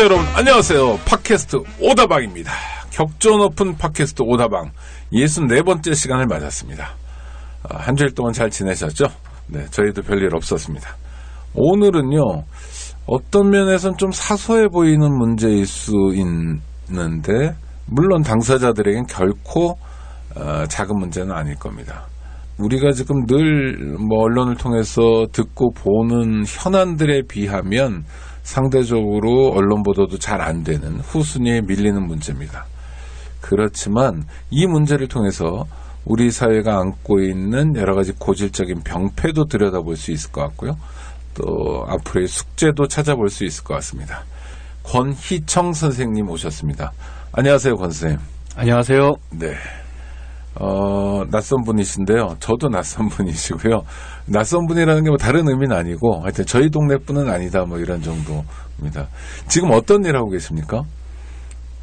청취자 여러분 안녕하세요. 팟캐스트 오다방입니다. 격조 높은 팟캐스트 오다방 64번째 시간을 맞았습니다. 한 주일 동안 잘 지내셨죠? 네, 저희도 별일 없었습니다. 오늘은요, 어떤 면에서는 좀 사소해 보이는 문제일 수 있는데 물론 당사자들에겐 결코 작은 문제는 아닐 겁니다. 우리가 지금 늘 언론을 통해서 듣고 보는 현안들에 비하면 상대적으로 언론 보도도 잘 안 되는 후순위에 밀리는 문제입니다. 그렇지만 이 문제를 통해서 우리 사회가 안고 있는 여러 가지 고질적인 병폐도 들여다볼 수 있을 것 같고요. 또 앞으로의 숙제도 찾아볼 수 있을 것 같습니다. 권희청 선생님 오셨습니다. 안녕하세요, 권 선생님. 안녕하세요. 네. 낯선 분이신데요. 저도 낯선 분이시고요. 낯선 분이라는 게 다른 의미는 아니고, 하여튼 저희 동네 분은 아니다, 이런 정도입니다. 지금 어떤 일 하고 계십니까?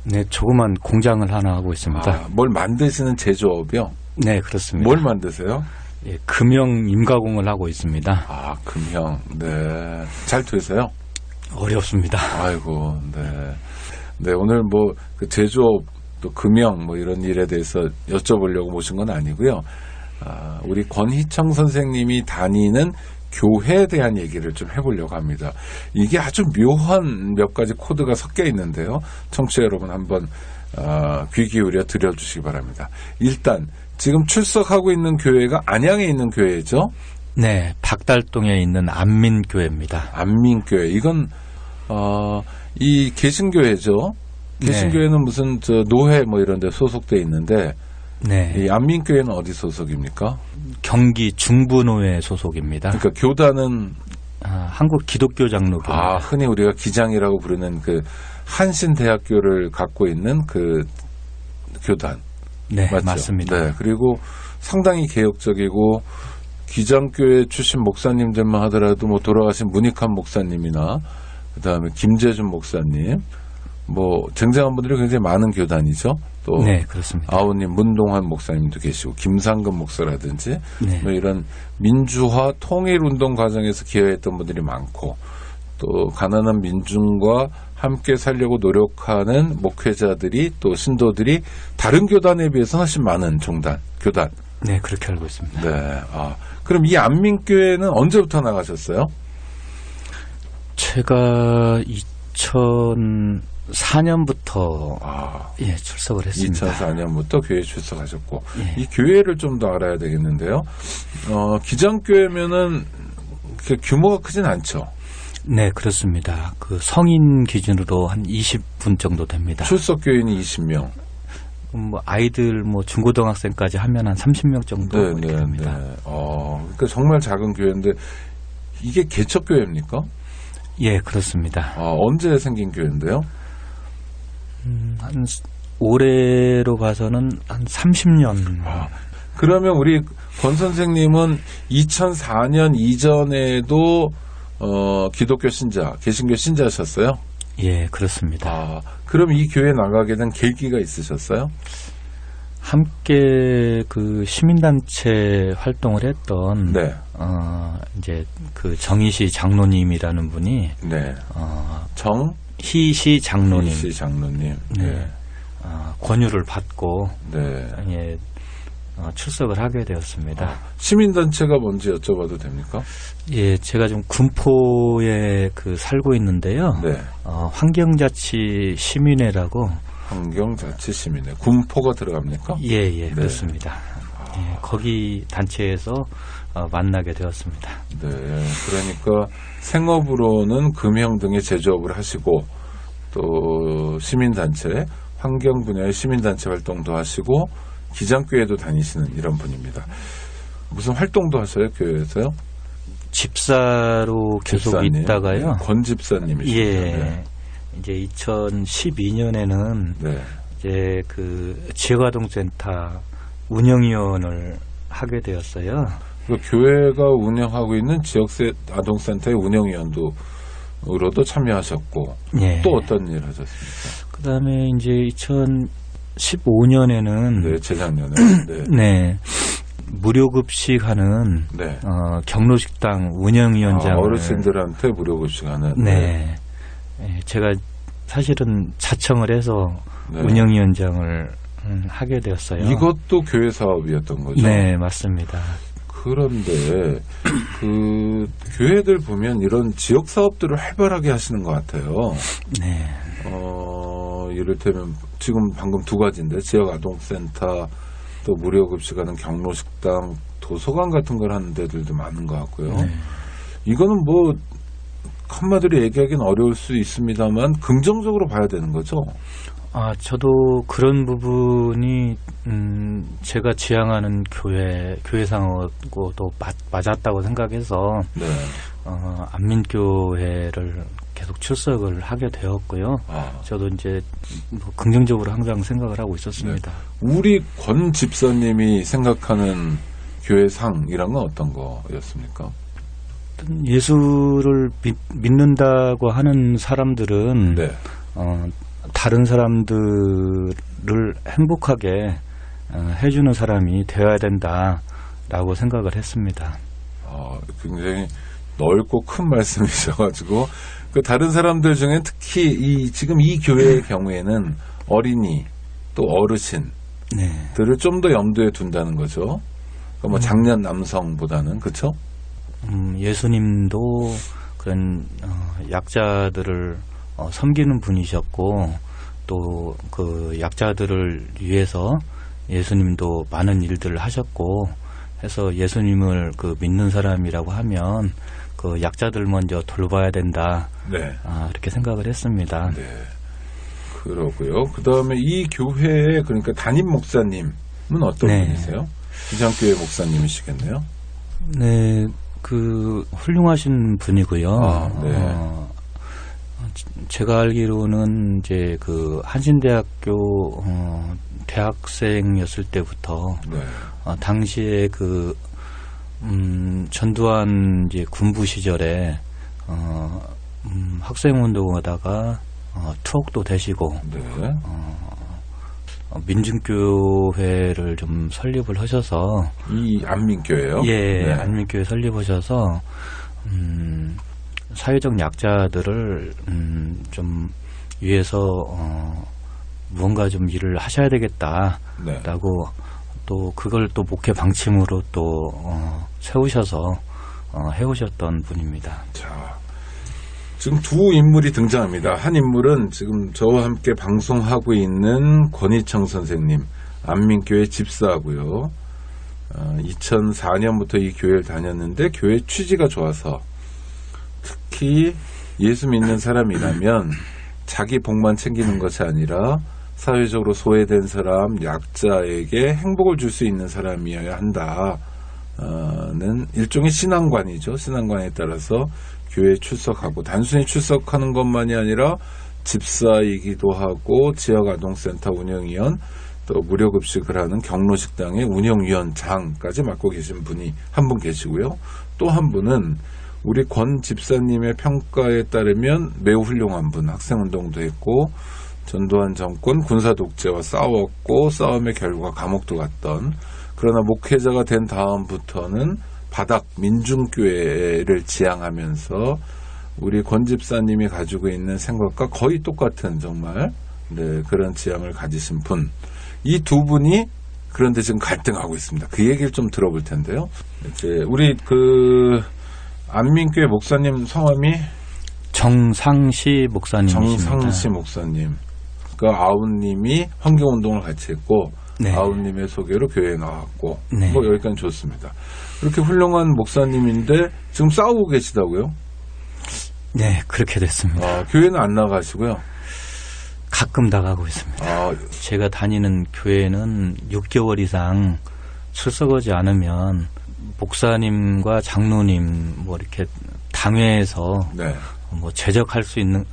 네, 조그만 공장을 하나 하고 있습니다. 뭘 만드시는 제조업이요? 네, 그렇습니다. 뭘 만드세요? 예, 금형 임가공을 하고 있습니다. 금형. 네. 잘 되세요? 어렵습니다. 아이고, 네. 네, 오늘 그 제조업, 또 금형 이런 일에 대해서 여쭤보려고 모신 건 아니고요. 우리 권희청 선생님이 다니는 교회에 대한 얘기를 좀 해보려고 합니다. 이게 아주 묘한 몇 가지 코드가 섞여 있는데요. 청취자 여러분 한번 귀 기울여 들여주시기 바랍니다. 일단 지금 출석하고 있는 교회가 안양에 있는 교회죠? 네, 박달동에 있는 안민교회입니다. 안민교회. 이건 이 개신교회죠? 개신교회는 무슨 노회 이런 데 소속돼 있는데, 네. 이 안민교회는 어디 소속입니까? 경기 중부노회 소속입니다. 그러니까 교단은 한국 기독교 장로교. 흔히 우리가 기장이라고 부르는 그 한신대학교를 갖고 있는 그 교단. 네, 맞죠? 맞습니다. 네, 그리고 상당히 개혁적이고 기장교회 출신 목사님들만 하더라도 돌아가신 문익환 목사님이나 그다음에 김재준 목사님, 쟁쟁한 분들이 굉장히 많은 교단이죠. 또 네, 그렇습니다. 아우님 문동환 목사님도 계시고 김상근 목사라든지 네. 이런 민주화 통일운동 과정에서 기여했던 분들이 많고, 또 가난한 민중과 함께 살려고 노력하는 목회자들이 또 신도들이 다른 교단에 비해서 훨씬 많은 교단. 네, 그렇게 알고 있습니다. 네. 그럼 이 안민교회는 언제부터 나가셨어요? 제가 2004년부터 출석을 했습니다. 2004년부터 교회에 출석하셨고, 예. 이 교회를 좀 더 알아야 되겠는데요. 기장교회면은 규모가 크진 않죠. 네, 그렇습니다. 그 성인 기준으로 한 20분 정도 됩니다. 출석 교인이 20명. 아이들 중고등학생까지 하면 한 30명 정도 이렇게 됩니다. 그러니까 정말 작은 교회인데 이게 개척교회입니까? 예, 그렇습니다. 언제 생긴 교회인데요? 한 올해로 봐서는 한 30년. 그러면 우리 권 선생님은 2004년 이전에도 기독교 신자, 개신교 신자셨어요? 예, 그렇습니다. 그럼 이 교회 나가게 된 계기가 있으셨어요? 함께 그 시민단체 활동을 했던 네. 이제 그 정희시 장로님이라는 분이 네. 희시 장로님. 희시 장로님. 네. 권유를 받고 네. 예, 출석을 하게 되었습니다. 시민단체가 뭔지 여쭤봐도 됩니까? 예, 제가 좀 군포에 살고 있는데요. 네. 환경자치 시민회라고. 환경자치 시민회. 군포가 들어갑니까? 예, 네. 그렇습니다. 예, 거기 단체에서 만나게 되었습니다. 네. 그러니까 생업으로는 금형 등의 제조업을 하시고, 또 시민단체, 환경 분야의 시민단체 활동도 하시고, 기장교회도 다니시는 이런 분입니다. 무슨 활동도 하셔요, 교회에서요? 집사로 계속 집사님, 있다가요. 권 집사님이시죠. 예. 네. 이제 2012년에는 네. 이제 그 지역아동센터 운영위원을 하게 되었어요. 그 교회가 운영하고 있는 지역세 아동센터의 운영위원으로도 참여하셨고, 예. 또 어떤 일 하셨습니까? 그다음에 이제 2015년에는 네, 재작년에. 네. 네. 무료급식하는 네. 경로식당 운영위원장을 어르신들한테 무료급식하는. 네. 제가 사실은 자청을 해서 네. 운영위원장을 하게 되었어요. 이것도 교회 사업이었던 거죠? 네, 맞습니다. 그런데 그 교회들 보면 이런 지역 사업들을 활발하게 하시는 것 같아요. 네. 이를테면 지금 방금 두 가지인데 지역 아동센터 또 무료급식하는 경로식당 도서관 같은 걸 하는 데들도 많은 것 같고요. 네. 이거는 뭐 한마디로 얘기하기는 어려울 수 있습니다만 긍정적으로 봐야 되는 거죠. 저도 그런 부분이 제가 지향하는 교회상하고도 맞았다고 생각해서 네. 안민교회를 계속 출석을 하게 되었고요. 저도 이제 뭐 긍정적으로 항상 생각을 하고 있었습니다. 네. 우리 권 집사님이 생각하는 교회상이란 건 어떤 거였습니까? 예수를 믿는다고 하는 사람들은 네. 다른 사람들을 행복하게 해주는 사람이 되어야 된다라고 생각을 했습니다. 굉장히 넓고 큰 말씀이셔가지고 그 다른 사람들 중에 특히 지금 이 교회의 경우에는 어린이 또 어르신들을 네. 좀 더 염두에 둔다는 거죠. 그러니까 뭐 장년 남성보다는 그렇죠? 예수님도 그런 약자들을 섬기는 분이셨고 또 그 약자들을 위해서 예수님도 많은 일들을 하셨고 해서 예수님을 그 믿는 사람이라고 하면 그 약자들 먼저 돌봐야 된다. 네. 이렇게 생각을 했습니다. 네. 그러고요. 그 다음에 이 교회의 그러니까 담임 목사님은 어떤 네. 분이세요? 기장교회 목사님이시겠네요. 네, 그 훌륭하신 분이고요. 네. 제가 알기로는 이제 그 한신대학교 대학생이었을 때부터 네. 당시에 그 전두환 이제 군부 시절에 학생운동하다가 투옥도 되시고 네. 민중교회를 좀 설립을 하셔서 이 안민교회요? 예, 네. 안민교회 설립하셔서 사회적 약자들을 좀 위해서 무언가 좀 일을 하셔야 되겠다라고 네. 또 그걸 또 목회 방침으로 또 세우셔서 해오셨던 분입니다. 자, 지금 두 인물이 등장합니다. 한 인물은 지금 저와 함께 방송하고 있는 권희청 선생님, 안민교회 집사고요. 2004년부터 이 교회를 다녔는데 교회 취지가 좋아서 특히 예수 믿는 사람이라면 자기 복만 챙기는 것이 아니라 사회적으로 소외된 사람, 약자에게 행복을 줄 수 있는 사람이어야 한다는 일종의 신앙관이죠. 신앙관에 따라서 교회에 출석하고 단순히 출석하는 것만이 아니라 집사이기도 하고 지역아동센터 운영위원 또 무료급식을 하는 경로식당의 운영위원장까지 맡고 계신 분이 한 분 계시고요. 또 한 분은 우리 권 집사님의 평가에 따르면 매우 훌륭한 분, 학생운동도 했고 전두환 정권 군사독재와 싸웠고 싸움의 결과 감옥도 갔던 그러나 목회자가 된 다음부터는 바닥 민중교회를 지향하면서 우리 권 집사님이 가지고 있는 생각과 거의 똑같은 정말 그런 지향을 가지신 분. 이 두 분이 그런데 지금 갈등하고 있습니다. 그 얘기를 좀 들어볼 텐데요. 이제 우리 그 안민교회 목사님 성함이 정상시 목사님이십니다. 정상시 목사님. 그 아웃님이 환경운동을 같이 했고 네. 아웃님의 소개로 교회에 나왔고 네. 뭐 여기까지 좋습니다. 그렇게 훌륭한 목사님인데 지금 싸우고 계시다고요? 네, 그렇게 됐습니다. 교회는 안 나가시고요? 가끔 나가고 있습니다. 제가 다니는 교회는 6개월 이상 출석하지 않으면 목사님과 장로님 뭐 이렇게 당회에서 네. 뭐 제적할 수 있는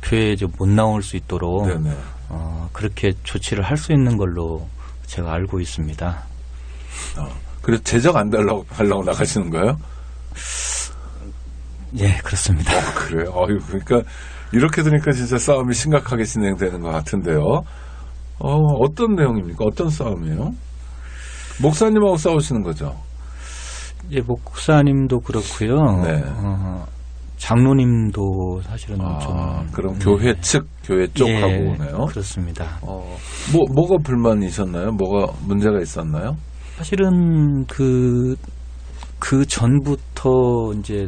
교회에 좀 못 나올 수 있도록 네네. 그렇게 조치를 할 수 있는 걸로 제가 알고 있습니다. 그래서 제적 안 달라고 하려고 나가시는 거예요? 예, 그렇습니다. 그래요? 그러니까 이렇게 들으니까 진짜 싸움이 심각하게 진행되는 것 같은데요. 어떤 내용입니까? 어떤 싸움이에요? 목사님하고 싸우시는 거죠? 예, 목사님도 그렇고요. 네. 장로님도 사실은 좀 그럼 교회 측, 교회 쪽하고 예, 오네요. 그렇습니다. 뭐가 불만이셨나요? 뭐가 문제가 있었나요? 사실은 그 전부터 이제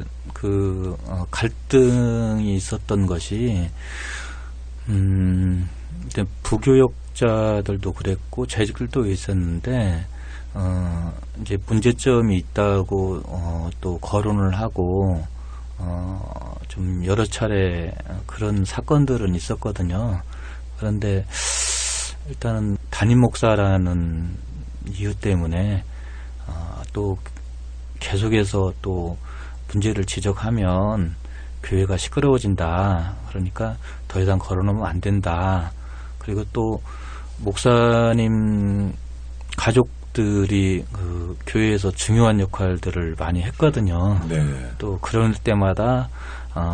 갈등이 있었던 것이 이제 부교역자들도 그랬고 재직들도 있었는데 이제 문제점이 있다고 또 거론을 하고 좀 여러 차례 그런 사건들은 있었거든요. 그런데 일단은 담임 목사라는 이유 때문에 또 계속해서 또 문제를 지적하면 교회가 시끄러워진다. 그러니까 더 이상 걸어놓으면 안 된다. 그리고 또 목사님 가족들이 그 교회에서 중요한 역할들을 많이 했거든요. 네. 또 그럴 때마다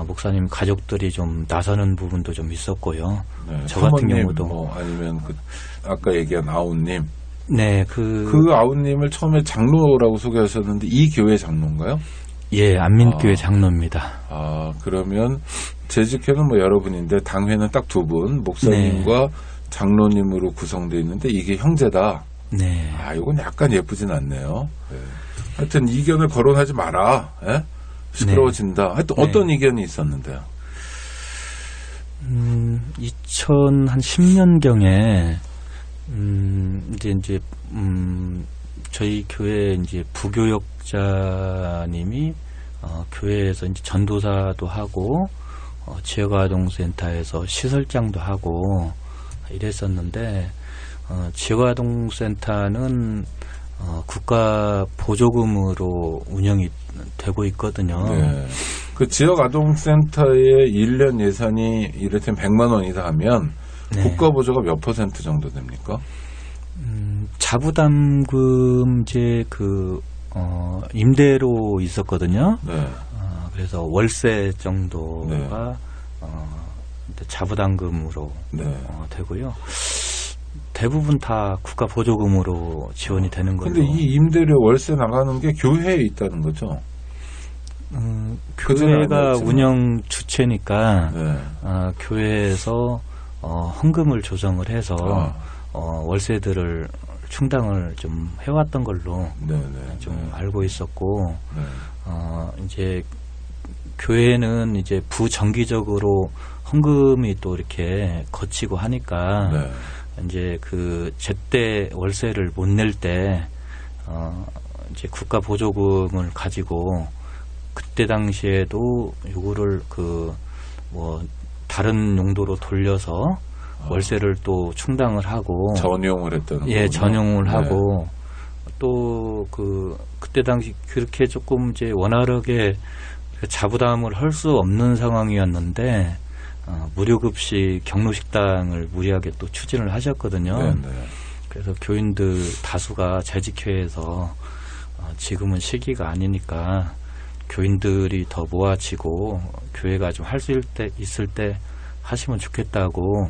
목사님 가족들이 좀 나서는 부분도 좀 있었고요. 네. 저 같은 사모님, 경우도 아니면 아까 얘기한 아우님. 네, 그 아우님을 처음에 장로라고 소개하셨는데 이 교회 장로인가요? 예, 안민교회 장로입니다. 그러면 재직회는 뭐 여러분인데 당회는 딱 두 분, 목사님과 네. 장로님으로 구성되어 있는데 이게 형제다. 네. 이건 약간 예쁘진 않네요. 네. 하여튼 이견을 거론하지 마라. 예? 시끄러워진다. 네. 하여튼 어떤 네. 이견이 있었는데요? 2010년경에 이제 저희 교회 이제 부교역자님이 교회에서 이제 전도사도 하고 지역아동센터에서 시설장도 하고 이랬었는데 지역아동센터는 국가 보조금으로 운영이 되고 있거든요. 네. 그 지역아동센터의 1년 예산이 이를테면 100만 원이다 하면 네. 국가 보조가 몇 % 정도 됩니까? 자부담금제 임대로 있었거든요. 네. 그래서 월세 정도가 네. 자부담금으로 네. 되고요. 대부분 다 국가 보조금으로 지원이 되는 거죠. 근데 이 임대료 월세 나가는 게 교회에 있다는 거죠? 교회가 운영 주체니까 네. 교회에서 헌금을 조정을 해서 월세들을 충당을 좀 해왔던 걸로 네네. 좀 알고 있었고 네. 이제 교회는 이제 부정기적으로 헌금이 또 이렇게 거치고 하니까 네. 이제 그 제때 월세를 못 낼 때 이제 국가 보조금을 가지고 그때 당시에도 요거를 다른 용도로 돌려서 월세를 또 충당을 하고 전용을 했다는 예, 거군요. 전용을 네. 하고 또 그때 당시 그렇게 조금 이제 원활하게 자부담을 할 수 없는 상황이었는데 무료급식 경로식당을 무리하게 또 추진을 하셨거든요. 네네. 그래서 교인들 다수가 재직회에서 지금은 시기가 아니니까 교인들이 더 모아지고 교회가 좀 할 수 있을 때 하시면 좋겠다고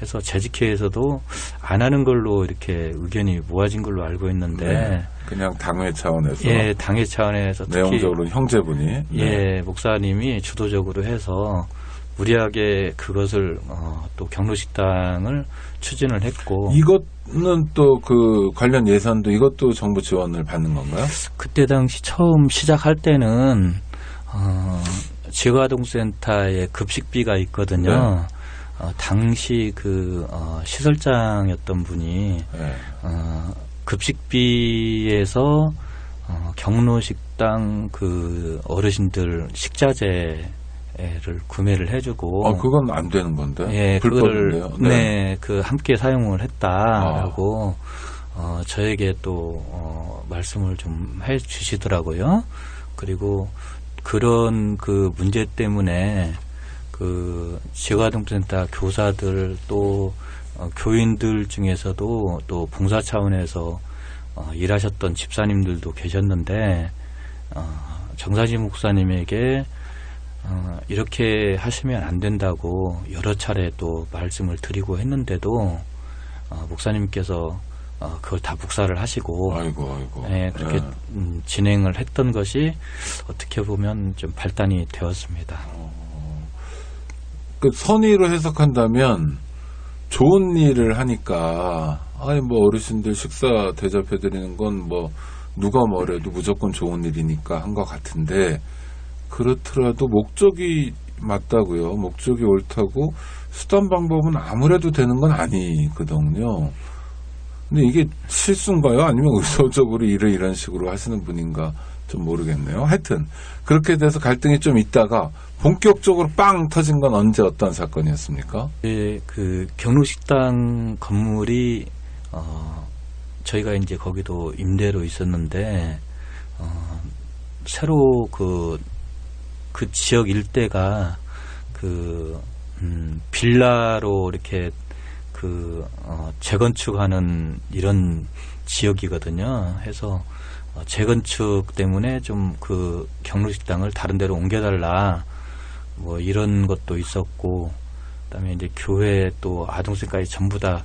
해서 재직회에서도 안 하는 걸로 이렇게 의견이 모아진 걸로 알고 있는데 네. 그냥 당회 차원에서 예, 당회 차원에서 특히 내용적으로 형제분이 예, 목사님이 주도적으로 해서 무리하게 그것을 또 경로식당을 추진을 했고 이것은 또 그 관련 예산도 이것도 정부 지원을 받는 건가요? 그때 당시 처음 시작할 때는 지역아동센터에 급식비가 있거든요. 네. 당시 시설장이었던 분이 네. 급식비에서 경로식당 어르신들 식자재를 구매를 해주고 그건 안 되는 건데. 예, 불법인데요. 그거를 네, 함께 사용을 했다라고 저에게 또 말씀을 좀 해주시더라고요. 그리고 그런 문제 때문에 지역아동센터 교사들 또 교인들 중에서도 또 봉사 차원에서 일하셨던 집사님들도 계셨는데 정사지 목사님에게 이렇게 하시면 안 된다고 여러 차례 또 말씀을 드리고 했는데도 목사님께서 그걸 다 복사를 하시고 아이고. 예, 그렇게 진행을 했던 것이 어떻게 보면 좀 발단이 되었습니다. 그 선의로 해석한다면 좋은 일을 하니까 뭐 어르신들 식사 대접해드리는 건 뭐 누가 뭐래도 무조건 좋은 일이니까 한 것 같은데 그렇더라도 목적이 맞다고요. 목적이 옳다고 수단 방법은 아무래도 되는 건 아니거든요. 근데 이게 실수인가요? 아니면 의도적으로 일을 이런 식으로 하시는 분인가 좀 모르겠네요. 하여튼 그렇게 돼서 갈등이 좀 있다가 본격적으로 빵 터진 건 언제 어떤 사건이었습니까? 예, 그 경로식당 건물이 저희가 이제 거기도 임대로 있었는데 새로 그 지역 일대가 빌라로 이렇게 재건축하는 이런 지역이거든요. 해서 재건축 때문에 좀 그 경로식당을 다른 데로 옮겨달라 뭐 이런 것도 있었고, 그다음에 이제 교회 또 아동센터까지 전부 다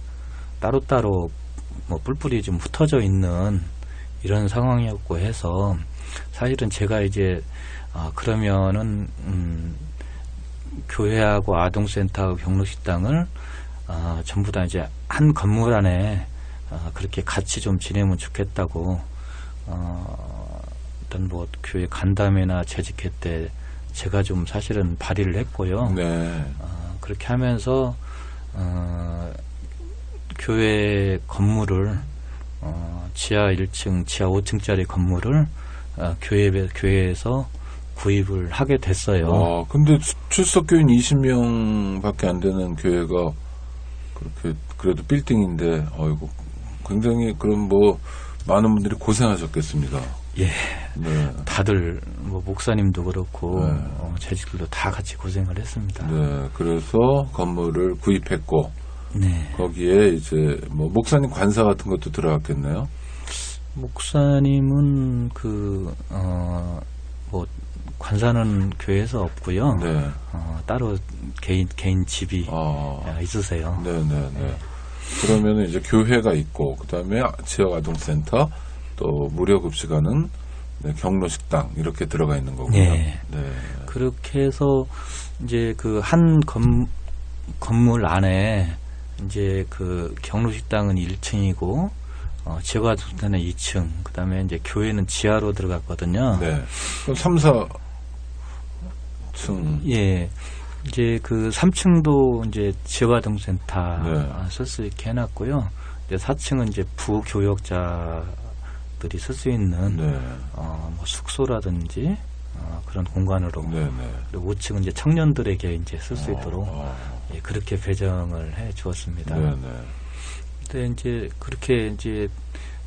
따로따로 뭐 뿔뿔이 좀 흩어져 있는 이런 상황이었고 해서 사실은 제가 이제 그러면은 교회하고 아동센터하고 경로식당을 전부 다 이제 한 건물 안에 그렇게 같이 좀 지내면 좋겠다고 일단 뭐 교회 간담회나 재직회 때 제가 좀 사실은 발의를 했고요. 네. 그렇게 하면서 교회 건물을 지하 1층, 지하 5층짜리 건물을 교회에서 구입을 하게 됐어요. 근데 출석교인 20명밖에 안 되는 교회가 그렇게 그래도 빌딩인데, 아이고, 굉장히 그럼 뭐 많은 분들이 고생하셨겠습니다. 예. 네. 다들 뭐 목사님도 그렇고 재직들도 다 같이 고생을 했습니다. 네. 그래서 건물을 구입했고, 네. 거기에 이제 뭐 목사님 관사 같은 것도 들어갔겠네요. 목사님은 뭐 관사는 교회에서 없고요. 네. 따로 개인 집이 있으세요. 네네네. 그러면은 이제 교회가 있고, 그 다음에 지역 아동센터, 또 무료급식하는 경로식당 이렇게 들어가 있는 거고요. 네. 네. 그렇게 해서 이제 그 한 건물 안에 이제 그 경로식당은 1층이고 지역 아동센터는 2층, 그 다음에 이제 교회는 지하로 들어갔거든요. 네. 그럼 3, 4층. 예. 이제 그 3층도 이제 지역아동센터 네. 쓸 수 있게 해놨고요. 이제 4층은 이제 부교역자들이 쓸 수 있는 네. 뭐 숙소라든지 그런 공간으로. 네네. 그리고 5층은 이제 청년들에게 이제 쓸 수 있도록 예, 그렇게 배정을 해 주었습니다. 네네. 근데 이제 그렇게 이제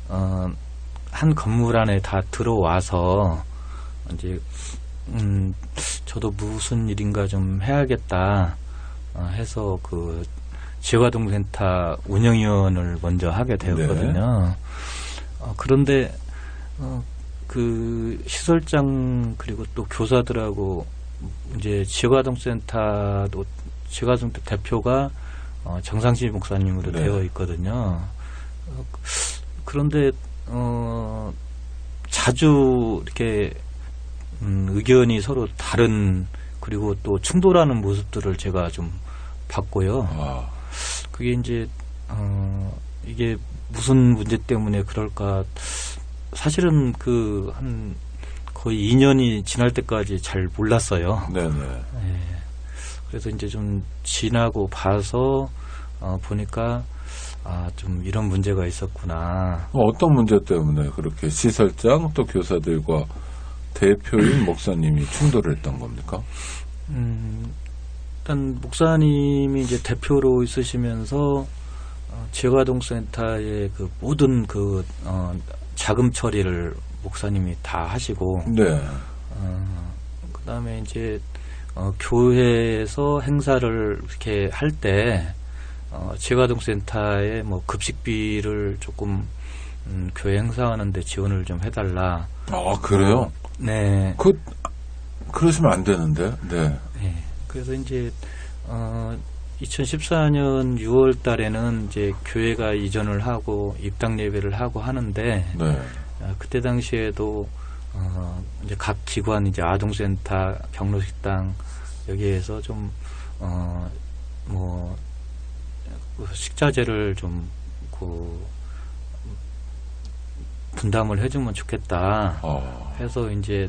한 건물 안에 다 들어와서 이제 저도 무슨 일인가 좀 해야겠다 해서 그 지역아동센터 운영위원을 먼저 하게 되었거든요. 그런데 그 시설장 그리고 또 교사들하고 이제 지역아동센터도 지역아동센터 대표가 정상실 목사님으로 네. 되어 있거든요. 그런데 자주 이렇게 의견이 서로 다른, 그리고 또 충돌하는 모습들을 제가 좀 봤고요. 그게 이제 이게 무슨 문제 때문에 그럴까, 사실은 그 한 거의 2년이 지날 때까지 잘 몰랐어요. 네네. 예. 그래서 이제 좀 지나고 봐서 보니까 좀 이런 문제가 있었구나. 어떤 문제 때문에 그렇게 시설장 또 교사들과 대표인 목사님이 충돌을 했던 겁니까? 일단 목사님이 이제 대표로 있으시면서 지역아동센터의 그 모든 그 자금 처리를 목사님이 다 하시고, 네. 그다음에 이제 교회에서 행사를 이렇게 할 때 지역아동센터에 뭐 급식비를 조금 교회 행사하는데 지원을 좀 해달라. 그래요? 네. 그러시면 안 되는데. 네. 네. 그래서 이제 2014년 6월 달에는 이제 교회가 이전을 하고 입당 예배를 하고 하는데 네. 그때 당시에도 이제 각 기관 이제 아동센터, 경로식당 여기에서 좀 뭐 식자재를 좀 분담을 해주면 좋겠다 해서 이제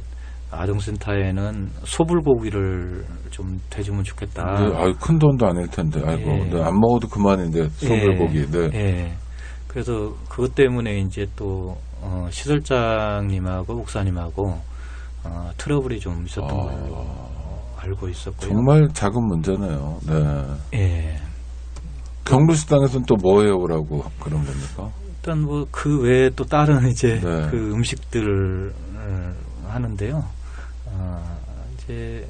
아동센터에는 소불고기를 좀 대주면 좋겠다. 네, 아유, 큰 돈도 아닐 텐데, 아이고, 예. 네, 안 먹어도 그만인데, 소불고기, 네. 예. 그래서 그것 때문에 이제 또, 시설장님하고 목사님하고, 트러블이 좀 있었던 걸로 알고 있었고요. 정말 작은 문제네요. 네. 예. 경로식당에서는 또 뭐 해오라고 그런 겁니까? 일단 뭐 그 외에 또 다른 이제 네. 그 음식들을 하는데요. 이제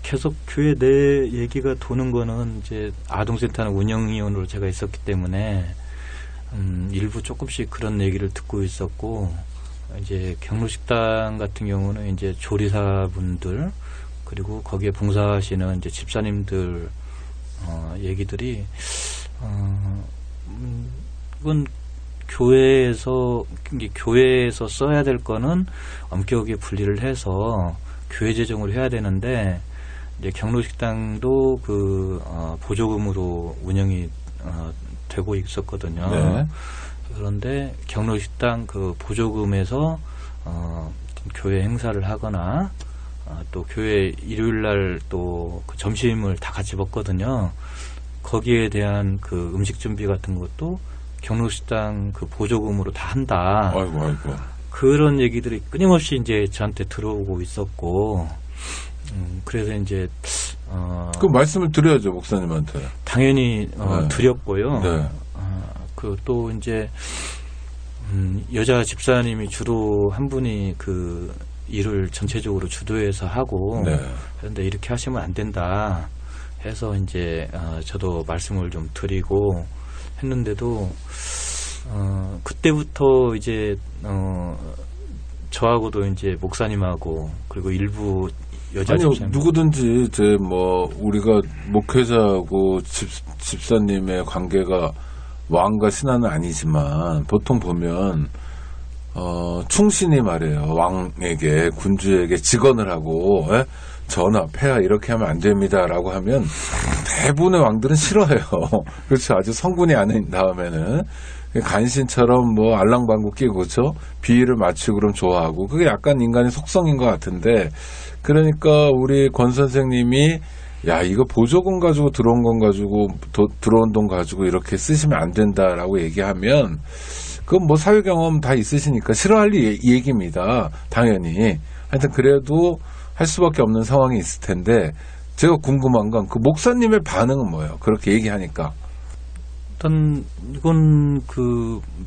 계속 교회 내 얘기가 도는 거는 이제 아동센터는 운영위원으로 제가 있었기 때문에 일부 조금씩 그런 얘기를 듣고 있었고, 이제 경로식당 같은 경우는 이제 조리사분들 그리고 거기에 봉사하시는 이제 집사님들 얘기들이 이건 교회에서 써야 될 거는 엄격하게 분리를 해서 교회 재정으로 해야 되는데, 이제 경로식당도 보조금으로 운영이 되고 있었거든요. 네. 그런데 경로식당 그 보조금에서 교회 행사를 하거나 또 교회 일요일날 또 그 점심을 다 같이 먹거든요. 거기에 대한 그 음식 준비 같은 것도 경로식당 그 보조금으로 다 한다. 아이고. 그런 얘기들이 끊임없이 이제 저한테 들어오고 있었고, 그래서 이제 그 말씀을 드려야죠, 목사님한테. 당연히 네. 드렸고요. 네. 그 또 이제 여자 집사님이 주로 한 분이 그 일을 전체적으로 주도해서 하고, 네. 그런데 이렇게 하시면 안 된다 해서 이제 저도 말씀을 좀 드리고 했는데도 그때부터 이제 저하고도 이제 목사님하고 그리고 일부 여자 아니요, 집사님, 누구든지 이제 뭐 우리가 목회자하고 집사님의 관계가 왕과 신하는 아니지만 보통 보면 충신이 말해요. 왕에게, 군주에게 직언을 하고, 전하, 폐하 이렇게 하면 안 됩니다라고 하면 대부분의 왕들은 싫어해요. 그렇죠. 아주 성군이 아닌 다음에는 간신처럼 뭐 알랑방구 끼고, 그렇죠. 비위를 맞추고 그럼 좋아하고, 그게 약간 인간의 속성인 것 같은데, 그러니까 우리 권 선생님이 야, 이거 보조금 가지고 들어온 건 가지고, 들어온 돈 가지고 이렇게 쓰시면 안 된다라고 얘기하면, 그건 뭐 사회 경험 다 있으시니까 싫어할 얘기입니다. 당연히. 하여튼 그래도 할 수밖에 없는 상황이 있을 텐데, 제가 궁금한 건 그 목사님의 반응은 뭐예요? 그렇게 얘기하니까. 일단 이건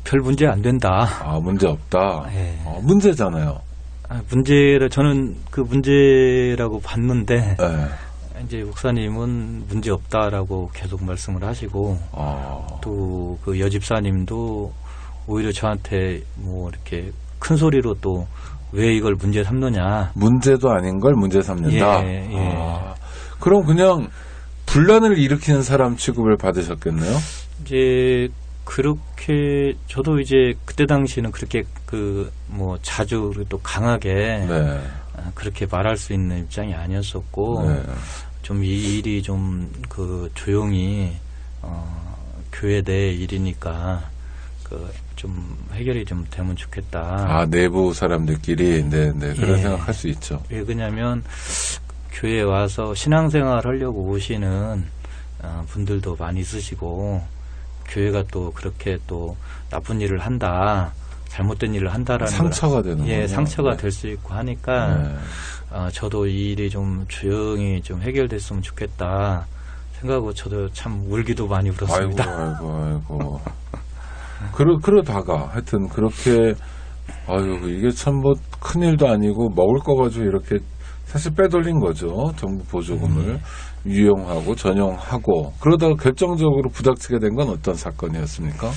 별 문제 안 된다. 아, 문제 없다. 네. 문제잖아요. 문제를 저는 그 문제라고 봤는데, 네. 이제 목사님은 문제 없다라고 계속 말씀을 하시고, 또 그 여집사님도 오히려 저한테 뭐 이렇게 큰 소리로 또 왜 이걸 문제 삼느냐. 문제도 아닌 걸 문제 삼는다. 예. 그럼 그냥 분란을 일으키는 사람 취급을 받으셨겠네요? 이제 그렇게 저도 이제 그때 당시는 그렇게 뭐 자주 또 강하게 네. 그렇게 말할 수 있는 입장이 아니었었고, 네. 좀 이 일이 좀 조용히 교회 내 일이니까 좀 해결이 좀 되면 좋겠다. 내부 사람들끼리 그런 예. 생각할 수 있죠. 왜 그러냐면 교회에 와서 신앙생활 하려고 오시는 분들도 많이 있으시고, 교회가 또 그렇게 또 나쁜 일을 한다, 잘못된 일을 한다라는 상처가 되는 거예요. 상처가 네. 될 수 있고 하니까 저도 이 일이 좀 조용히 좀 해결됐으면 좋겠다 생각하고 저도 참 울기도 많이 울었습니다. 아이고. 그러다가 하여튼 그렇게 이게 참 뭐 큰일도 아니고 먹을 거 가지고 이렇게 사실 빼돌린 거죠. 정부 보조금을 유용하고 전용하고, 그러다가 결정적으로 부닥치게 된 건 어떤 사건이었습니까?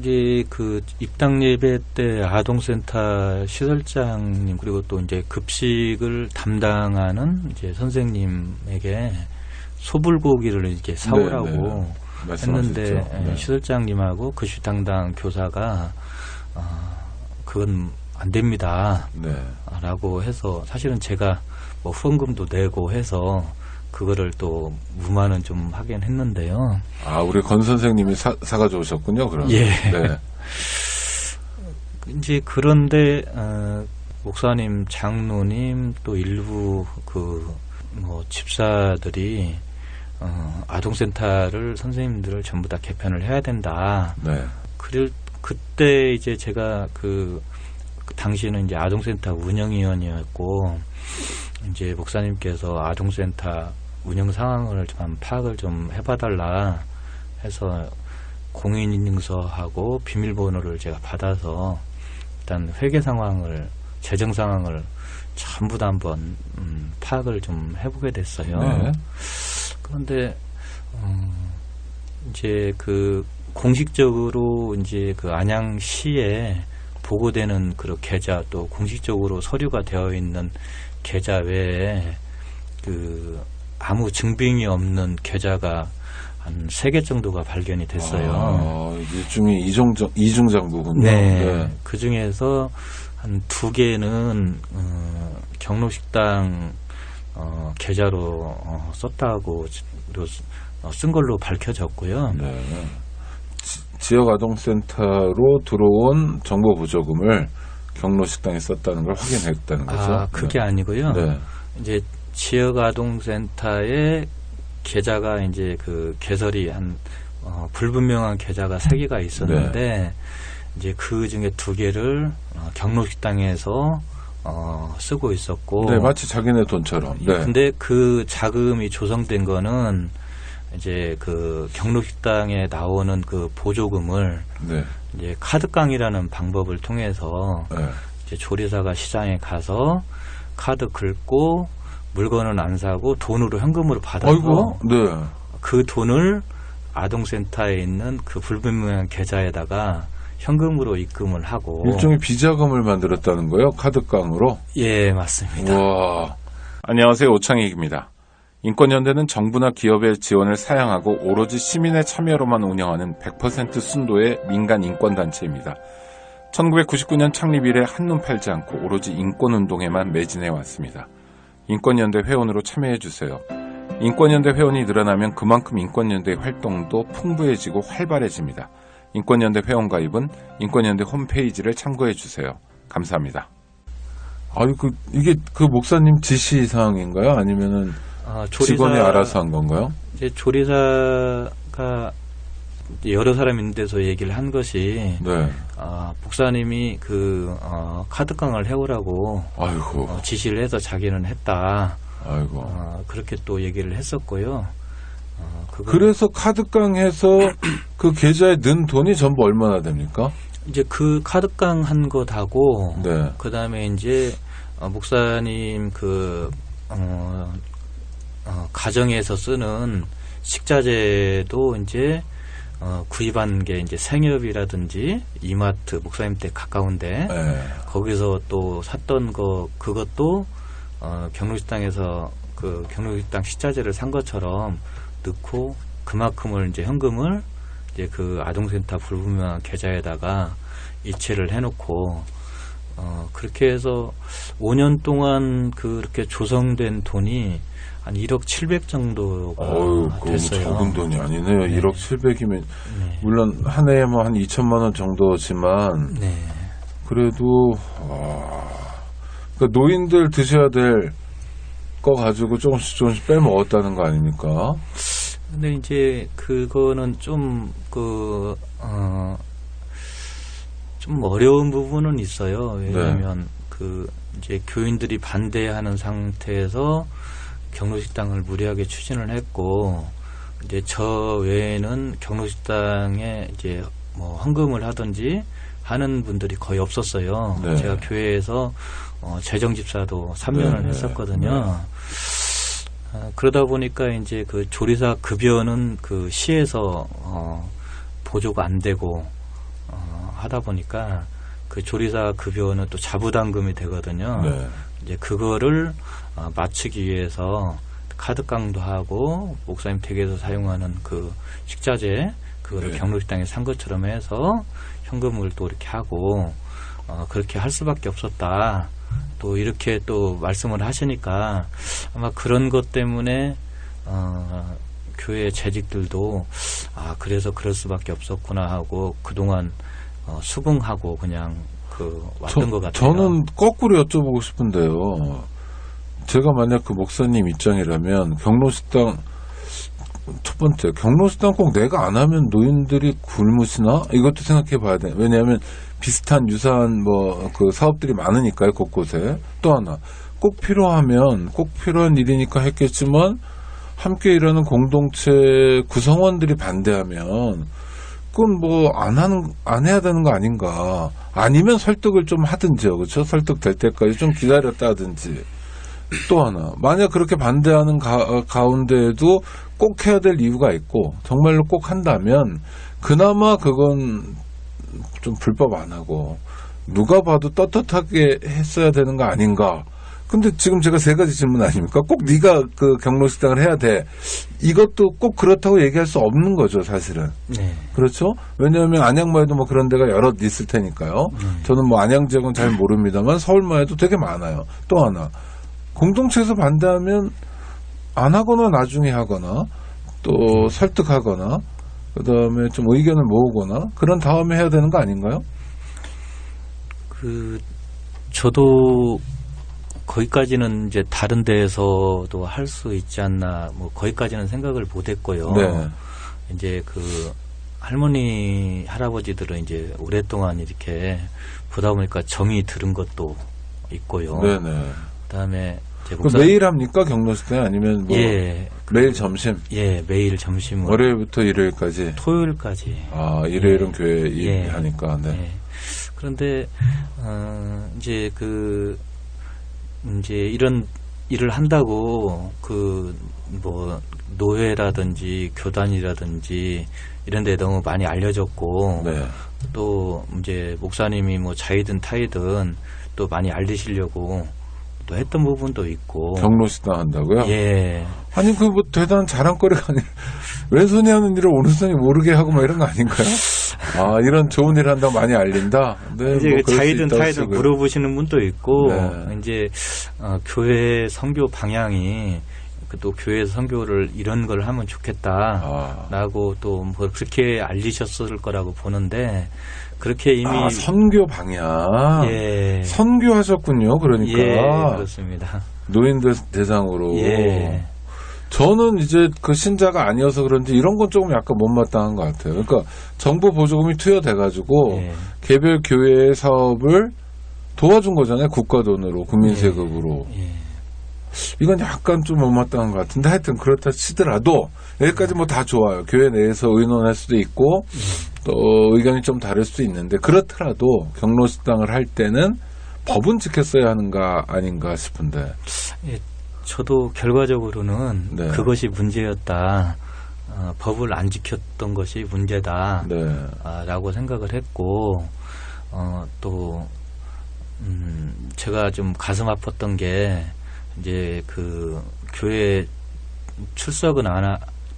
이제 그 입당 예배 때 아동센터 시설장님 그리고 또 이제 급식을 담당하는 이제 선생님에게 소불고기를 이렇게 사오라고 했는데 네. 시설장님하고 급식 담당 교사가 그건 안 됩니다. 네. 라고 해서 사실은 제가 뭐 후원금도 내고 해서 그거를 또 무마는 좀 하긴 했는데요. 아, 우리 건 선생님이 사가져 오셨군요, 그럼. 예. 네. 이제 그런데 목사님, 장로님 또 일부 그 뭐 집사들이 아동센터를 선생님들을 전부 다 개편을 해야 된다. 네. 그때 이제 제가 그 당시에는 이제 아동센터 운영위원이었고 이제 목사님께서 아동센터 운영 상황을 좀 파악을 좀 해봐달라 해서 공인인증서하고 비밀번호를 제가 받아서 일단 회계 상황을 재정 상황을 전부 다 한번 파악을 좀 해보게 됐어요. 네. 그런데 이제 그 공식적으로 이제 그 안양시에 보고되는 그런 계좌 또 공식적으로 서류가 되어 있는 계좌 외에 그 아무 증빙이 없는 계좌가 한 3개 정도가 발견이 됐어요. 일종의 이중장부군요. 네. 그 중에서 한 2개는 경로식당 계좌로 썼다고 쓴 걸로 밝혀졌고요. 네. 지역아동센터로 들어온 정보 보조금을 경로식당에 썼다는 걸 확인했다는 거죠. 그게 네. 아니고요. 네. 이제 지역아동센터의 계좌가 이제 그 개설이 불분명한 계좌가 3개가 있었는데 이제 그 중에 2개를 경로식당에서 쓰고 있었고. 네, 마치 자기네 돈처럼. 네. 근데 그 자금이 조성된 거는 이제 그 경로식당에 나오는 그 보조금을 네. 이제 카드깡이라는 방법을 통해서 네. 이제 조리사가 시장에 가서 카드 긁고 물건은 안 사고 돈으로 현금으로 받아서 아이고, 네. 그 돈을 아동센터에 있는 그 불분명한 계좌에다가 현금으로 입금을 하고 일종의 비자금을 만들었다는 거예요? 카드깡으로? 예, 맞습니다. 와. 안녕하세요. 오창익입니다. 인권연대는 정부나 기업의 지원을 사양하고 오로지 시민의 참여로만 운영하는 100% 순도의 민간 인권단체입니다. 1999년 창립 이래 한눈 팔지 않고 오로지 인권운동에만 매진해 왔습니다. 인권연대 회원으로 참여해주세요. 인권연대 회원이 늘어나면 그만큼 인권연대의 활동도 풍부해지고 활발해집니다. 인권연대 회원 가입은 인권연대 홈페이지를 참고해주세요. 감사합니다. 이게 그 목사님 지시 사항인가요? 아니면은 직원이 알아서 한 건가요? 이제 조리사가 여러 사람 있는 데서 얘기를 한 것이 네. 목사님이 그 카드깡을 해오라고 아이고. 지시를 해서 자기는 했다. 아이고. 그렇게 또 얘기를 했었고요. 그래서 카드깡 해서 그 계좌에 넣은 돈이 전부 얼마나 됩니까? 이제 그 카드깡 한 것하고 네. 그다음에 이제 목사님 그 가정에서 쓰는 식자재도 이제 구입한 게 이제 생협이라든지 이마트 목사님 댁 가까운데 네. 거기서 또 샀던 그것도 경로식당에서 그 경로식당 식자재를 산 것처럼 넣고 그만큼을 이제 현금을 이제 그 아동센터 불분명한 계좌에다가 이체를 해놓고 그렇게 해서 5년 동안 그렇게 조성된 돈이 한 1억 700 정도가 됐어요. 적은 돈이 아니네요. 네. 1억 700이면 네. 물론 한 해에 뭐 한 2천만 원 정도지만 네. 그래도 그러니까 노인들 드셔야 될 거 가지고 조금씩 빼먹었다는 거 아닙니까? 근데 이제 그거는 좀 좀 어려운 부분은 있어요. 왜냐하면 그 이제 교인들이 반대하는 상태에서 경로식당을 무리하게 추진을 했고 이제 저 외에는 경로식당에 이제 뭐 헌금을 하든지 하는 분들이 거의 없었어요. 네. 제가 교회에서 재정집사도 3년을 네. 했었거든요. 그러다 보니까 이제 그 조리사 급여는 그 시에서 보조가 안 되고 하다 보니까 그 조리사 급여는 또 자부담금이 되거든요. 네. 이제 그거를 맞추기 위해서 카드 깡도 목사님 댁에서 사용하는 그 식자재 그거를 네. 경로식당에 산 것처럼 해서 현금을 또 이렇게 하고 그렇게 할 수밖에 없었다. 또 이렇게 또 말씀을 하시니까 아마 그런 것 때문에 교회 재직들도 그래서 그럴 수밖에 없었구나 하고 그동안 수긍하고 그냥 왔던 것 같아요. 저는 거꾸로 여쭤보고 싶은데요. 제가 만약 그 목사님 입장이라면 경로식당 첫 번째 경로식당 꼭 내가 안 하면 노인들이 굶으시나 이것도 생각해 봐야 돼. 왜냐하면 비슷한 유사한 그 사업들이 많으니까요, 곳곳에. 또 하나 꼭 필요한 일이니까 했겠지만 함께 일하는 공동체 구성원들이 반대하면 그건 안 해야 되는 거 아닌가. 아니면 설득을 좀 하든지요, 그렇죠? 설득될 때까지 좀 기다렸다 하든지. 또 하나, 만약 그렇게 반대하는 가운데에도 꼭 해야 될 이유가 있고 정말로 꼭 한다면 그나마 그건 좀 불법 안 하고 누가 봐도 떳떳하게 했어야 되는 거 아닌가. 근데 지금 제가 세 가지 질문 아닙니까? 꼭 네가 그 경로식당을 해야 돼. 이것도 꼭 그렇다고 얘기할 수 없는 거죠, 사실은. 네. 그렇죠? 왜냐하면 안양마에도 그런 데가 여럿 있을 테니까요. 저는 안양 지역은 잘 모릅니다만 서울마에도 되게 많아요. 또 하나, 공동체에서 반대하면 안 하거나 나중에 하거나 또 설득하거나 그다음에 좀 의견을 모으거나 그런 다음에 해야 되는 거 아닌가요? 저도 거기까지는 이제 다른 데에서도 할 수 있지 않나, 거기까지는 생각을 못 했고요. 네. 이제 할머니, 할아버지들은 이제 오랫동안 이렇게 보다 보니까 정이 들은 것도 있고요. 네네. 그 다음에 매일 합니까? 경로식당 아니면 예. 매일 점심? 예, 매일 점심을. 월요일부터 일요일까지? 토요일까지. 일요일은 교회 일하니까, 네. 예. 그런데, 이제 이런 일을 한다고 노회라든지 교단이라든지 이런 데 너무 많이 알려졌고 네. 또 이제 목사님이 자이든 타이든 또 많이 알리시려고 또 했던 부분도 있고. 경로식당 한다고요? 예. 아니 대단한 자랑거리가 아니라 왼손이 하는 일을 오른손이 모르게 하고 이런 거 아닌가요? 이런 좋은 일 한다고 많이 알린다. 네, 이제 자이든 타이든 물어보시는 분도 있고, 네. 이제 교회 선교 방향이 또 교회에서 선교를 이런 걸 하면 좋겠다라고 또 그렇게 알리셨을 거라고 보는데 그렇게 이미 선교 방향. 예. 선교하셨군요. 그러니까. 예, 그렇습니다. 노인들 대상으로. 예. 저는 이제 그 신자가 아니어서 그런지 이런 건 조금 약간 못마땅한 것 같아요. 그러니까 정부 보조금이 투여돼가지고 예. 개별 교회의 사업을 도와준 거잖아요. 국가 돈으로, 국민 세금으로. 예. 이건 약간 좀 못마땅한 것 같은데 하여튼 그렇다 치더라도 여기까지 다 좋아요. 교회 내에서 의논할 수도 있고 또 의견이 좀 다를 수도 있는데 그렇더라도 경로식당을 할 때는 법은 지켰어야 하는가 아닌가 싶은데. 예. 저도 결과적으로는 네. 그것이 문제였다. 법을 안 지켰던 것이 문제다. 네. 라고 생각을 했고, 또, 제가 좀 가슴 아팠던 게, 이제 교회 출석은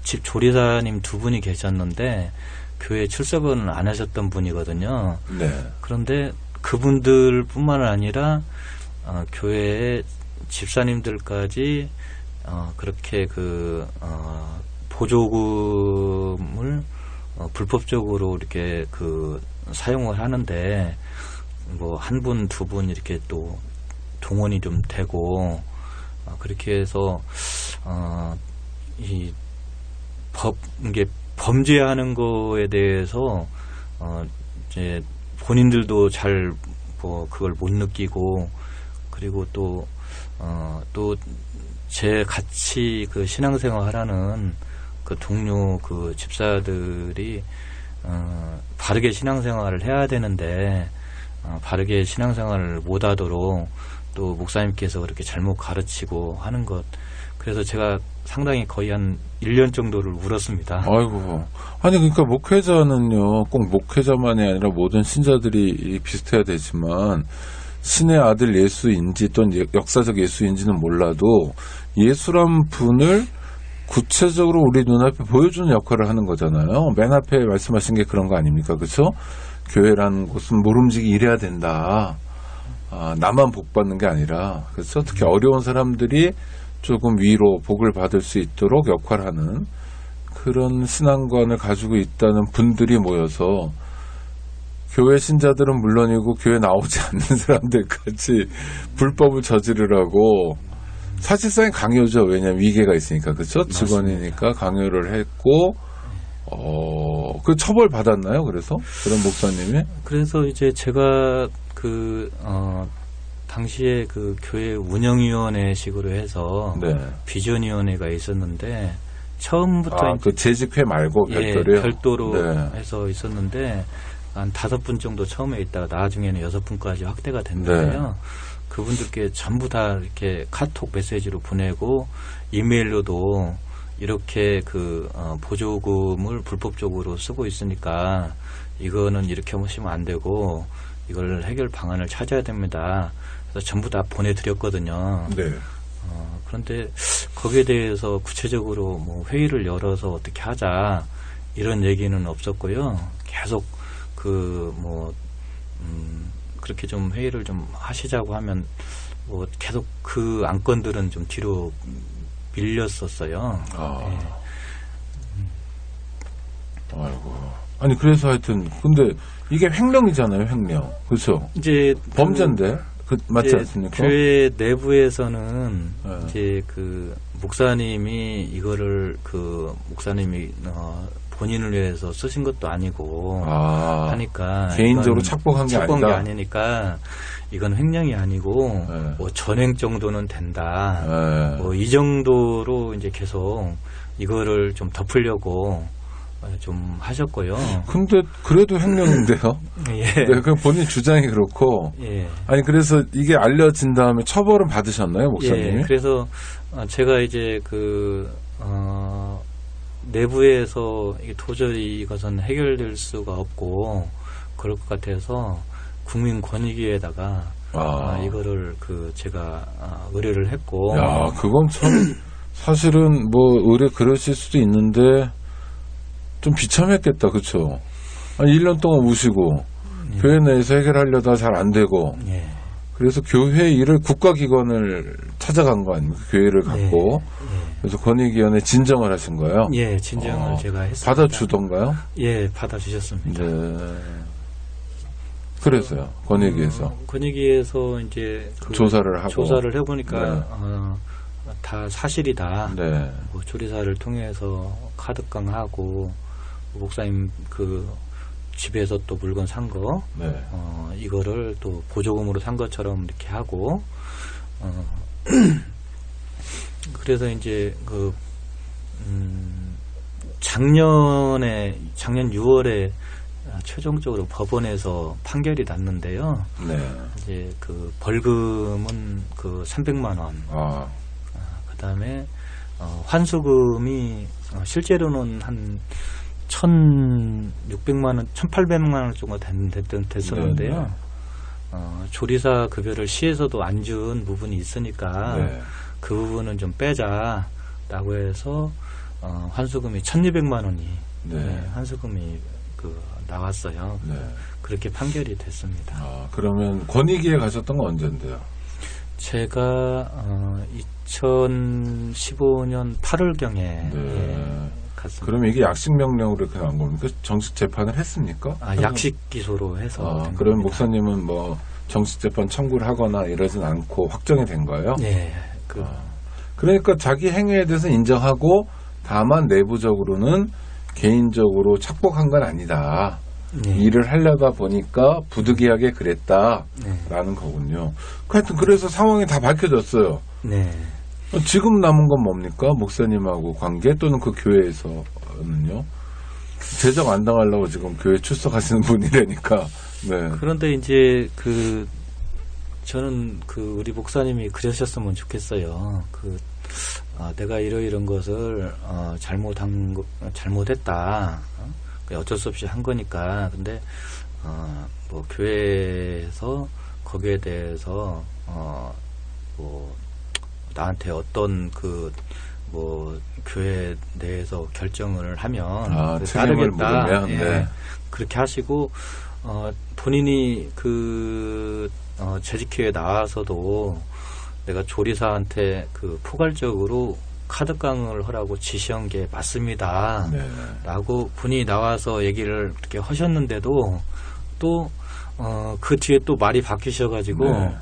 집 조리사님 두 분이 계셨는데, 교회 출석은 안 하셨던 분이거든요. 네. 그런데 그분들 뿐만 아니라, 교회에 집사님들까지 그렇게 보조금을 불법적으로 이렇게 사용을 하는데 한 분, 두 분 이렇게 또 동원이 좀 되고 그렇게 해서 이게 범죄하는 거에 대해서 이제 본인들도 잘 그걸 못 느끼고 그리고 또 제 같이 신앙생활 하라는 동료 집사들이 바르게 신앙생활을 해야 되는데 바르게 신앙생활을 못하도록 또 목사님께서 그렇게 잘못 가르치고 하는 것. 그래서 제가 상당히 거의 한 1년 정도를 울었습니다. 아이고. 아니, 그러니까 목회자는요, 꼭 목회자만이 아니라 모든 신자들이 비슷해야 되지만, 신의 아들 예수인지 또는 역사적 예수인지는 몰라도 예수란 분을 구체적으로 우리 눈앞에 보여주는 역할을 하는 거잖아요. 맨 앞에 말씀하신 게 그런 거 아닙니까? 그렇죠? 교회라는 곳은 모름지기 일해야 된다. 나만 복 받는 게 아니라, 그렇죠? 특히 어려운 사람들이 조금 위로 복을 받을 수 있도록 역할하는 그런 신앙관을 가지고 있다는 분들이 모여서 교회 신자들은 물론이고 교회 나오지 않는 사람들까지 불법을 저지르라고 사실상 강요죠. 왜냐하면 위계가 있으니까. 그렇죠? 직원이니까 강요를 했고 그 처벌 받았나요? 그래서 그런 목사님이? 그래서 이제 제가 당시에 그 교회 운영위원회식으로 해서 네. 비전위원회가 있었는데 처음부터 그 재직회 말고 별도로요? 별도로 네. 해서 있었는데 한 5분 정도 처음에 있다가 나중에는 6분까지 확대가 됐는데요. 네. 그분들께 전부 다 이렇게 카톡 메시지로 보내고 이메일로도 이렇게 보조금을 불법적으로 쓰고 있으니까 이거는 이렇게 하시면 안 되고 이걸 해결 방안을 찾아야 됩니다. 그래서 전부 다 보내드렸거든요. 네. 그런데 거기에 대해서 구체적으로 뭐 회의를 열어서 어떻게 하자 이런 얘기는 없었고요. 계속 그렇게 좀 회의를 좀 하시자고 하면 뭐 계속 그 안건들은 좀 뒤로 밀렸었어요. 네. 아이고. 아니 그래서 하여튼 근데 이게 횡령이잖아요, 횡령. 그렇죠? 이제 범죄인데 맞지 않습니까? 교회 내부에서는 네. 이제 목사님이 이거를 목사님이 본인을 위해서 쓰신 것도 아니고 하니까 개인적으로 착복한 게 착복한 아니다. 게 아니니까 이건 횡령이 아니고 네. 뭐 전횡 정도는 된다. 네. 뭐 이 정도로 이제 계속 이거를 좀 덮으려고 좀 하셨고요. 근데 그래도 횡령인데요. 예. 네, 그 본인 주장이 그렇고. 예. 아니 그래서 이게 알려진 다음에 처벌은 받으셨나요, 목사님이? 예. 그래서 제가 이제 내부에서 이게 도저히 이것은 해결될 수가 없고 그럴 것 같아서 국민권익위에다가 이거를 제가 의뢰를 했고. 야, 그건 참 사실은 뭐 의뢰 그러실 수도 있는데 좀 비참했겠다, 그렇죠? 아니 1년 동안 우시고 교회 내에서 해결하려다 잘 안 되고. 예. 그래서 교회 일을 국가기관을 찾아간 거 아닙니까? 교회를 갖고. 그래서 권익위원회 진정을 하신 거예요? 예, 진정을 제가 했습니다. 받아주던가요? 예, 받아주셨습니다. 네. 그래서요, 권익위에서. 권익위에서 이제 조사를 하고. 조사를 해보니까, 네. 다 사실이다. 네. 뭐 조리사를 통해서 카드깡하고, 목사님 집에서 또 물건 산 거, 네. 이거를 또 보조금으로 산 것처럼 이렇게 하고, 그래서 이제 작년 6월에 최종적으로 법원에서 판결이 났는데요. 네. 이제 벌금은 300만 원. 그다음에 환수금이 실제로는 한 1,600만 원, 1,800만 원 정도 됐었는데요. 네. 조리사 급여를 시에서도 안 준 부분이 있으니까 네. 그 부분은 좀 빼자라고 해서 환수금이 1,200만 원이 네. 환수금이 나왔어요. 네. 그렇게 판결이 됐습니다. 그러면 권익위에 가셨던 건 언젠데요? 제가 2015년 8월경에 네. 갔습니다. 그러면 이게 약식 명령으로 이렇게 나온 겁니까? 정식 재판을 했습니까? 약식 기소로 해서 된 그럼 겁니다. 목사님은 뭐 정식 재판 청구를 하거나 이러진 않고 확정이 된 거예요? 네. 그러니까 자기 행위에 대해서 인정하고 다만 내부적으로는 개인적으로 착복한 건 아니다. 네. 일을 하려다 보니까 부득이하게 그랬다라는 거군요. 하여튼 그래서 상황이 다 밝혀졌어요. 네. 지금 남은 건 뭡니까? 목사님하고 관계 또는 그 교회에서는요? 제적 안 당하려고 지금 교회 출석하시는 분이라니까. 네. 그런데 이제 저는 우리 목사님이 그러셨으면 좋겠어요. 내가 이런 것을 잘못했다. 어쩔 수 없이 한 거니까. 근데 뭐 교회에서 거기에 대해서 뭐 나한테 어떤 뭐 교회 내에서 결정을 하면 책임을 따르겠다. 물으면, 예, 네. 그렇게 하시고 본인이 재직회에 나와서도 내가 조리사한테 포괄적으로 카드깡을 하라고 지시한 게 맞습니다. 네. 라고 분이 나와서 얘기를 그렇게 하셨는데도 또 그 뒤에 또 말이 바뀌셔가지고 네.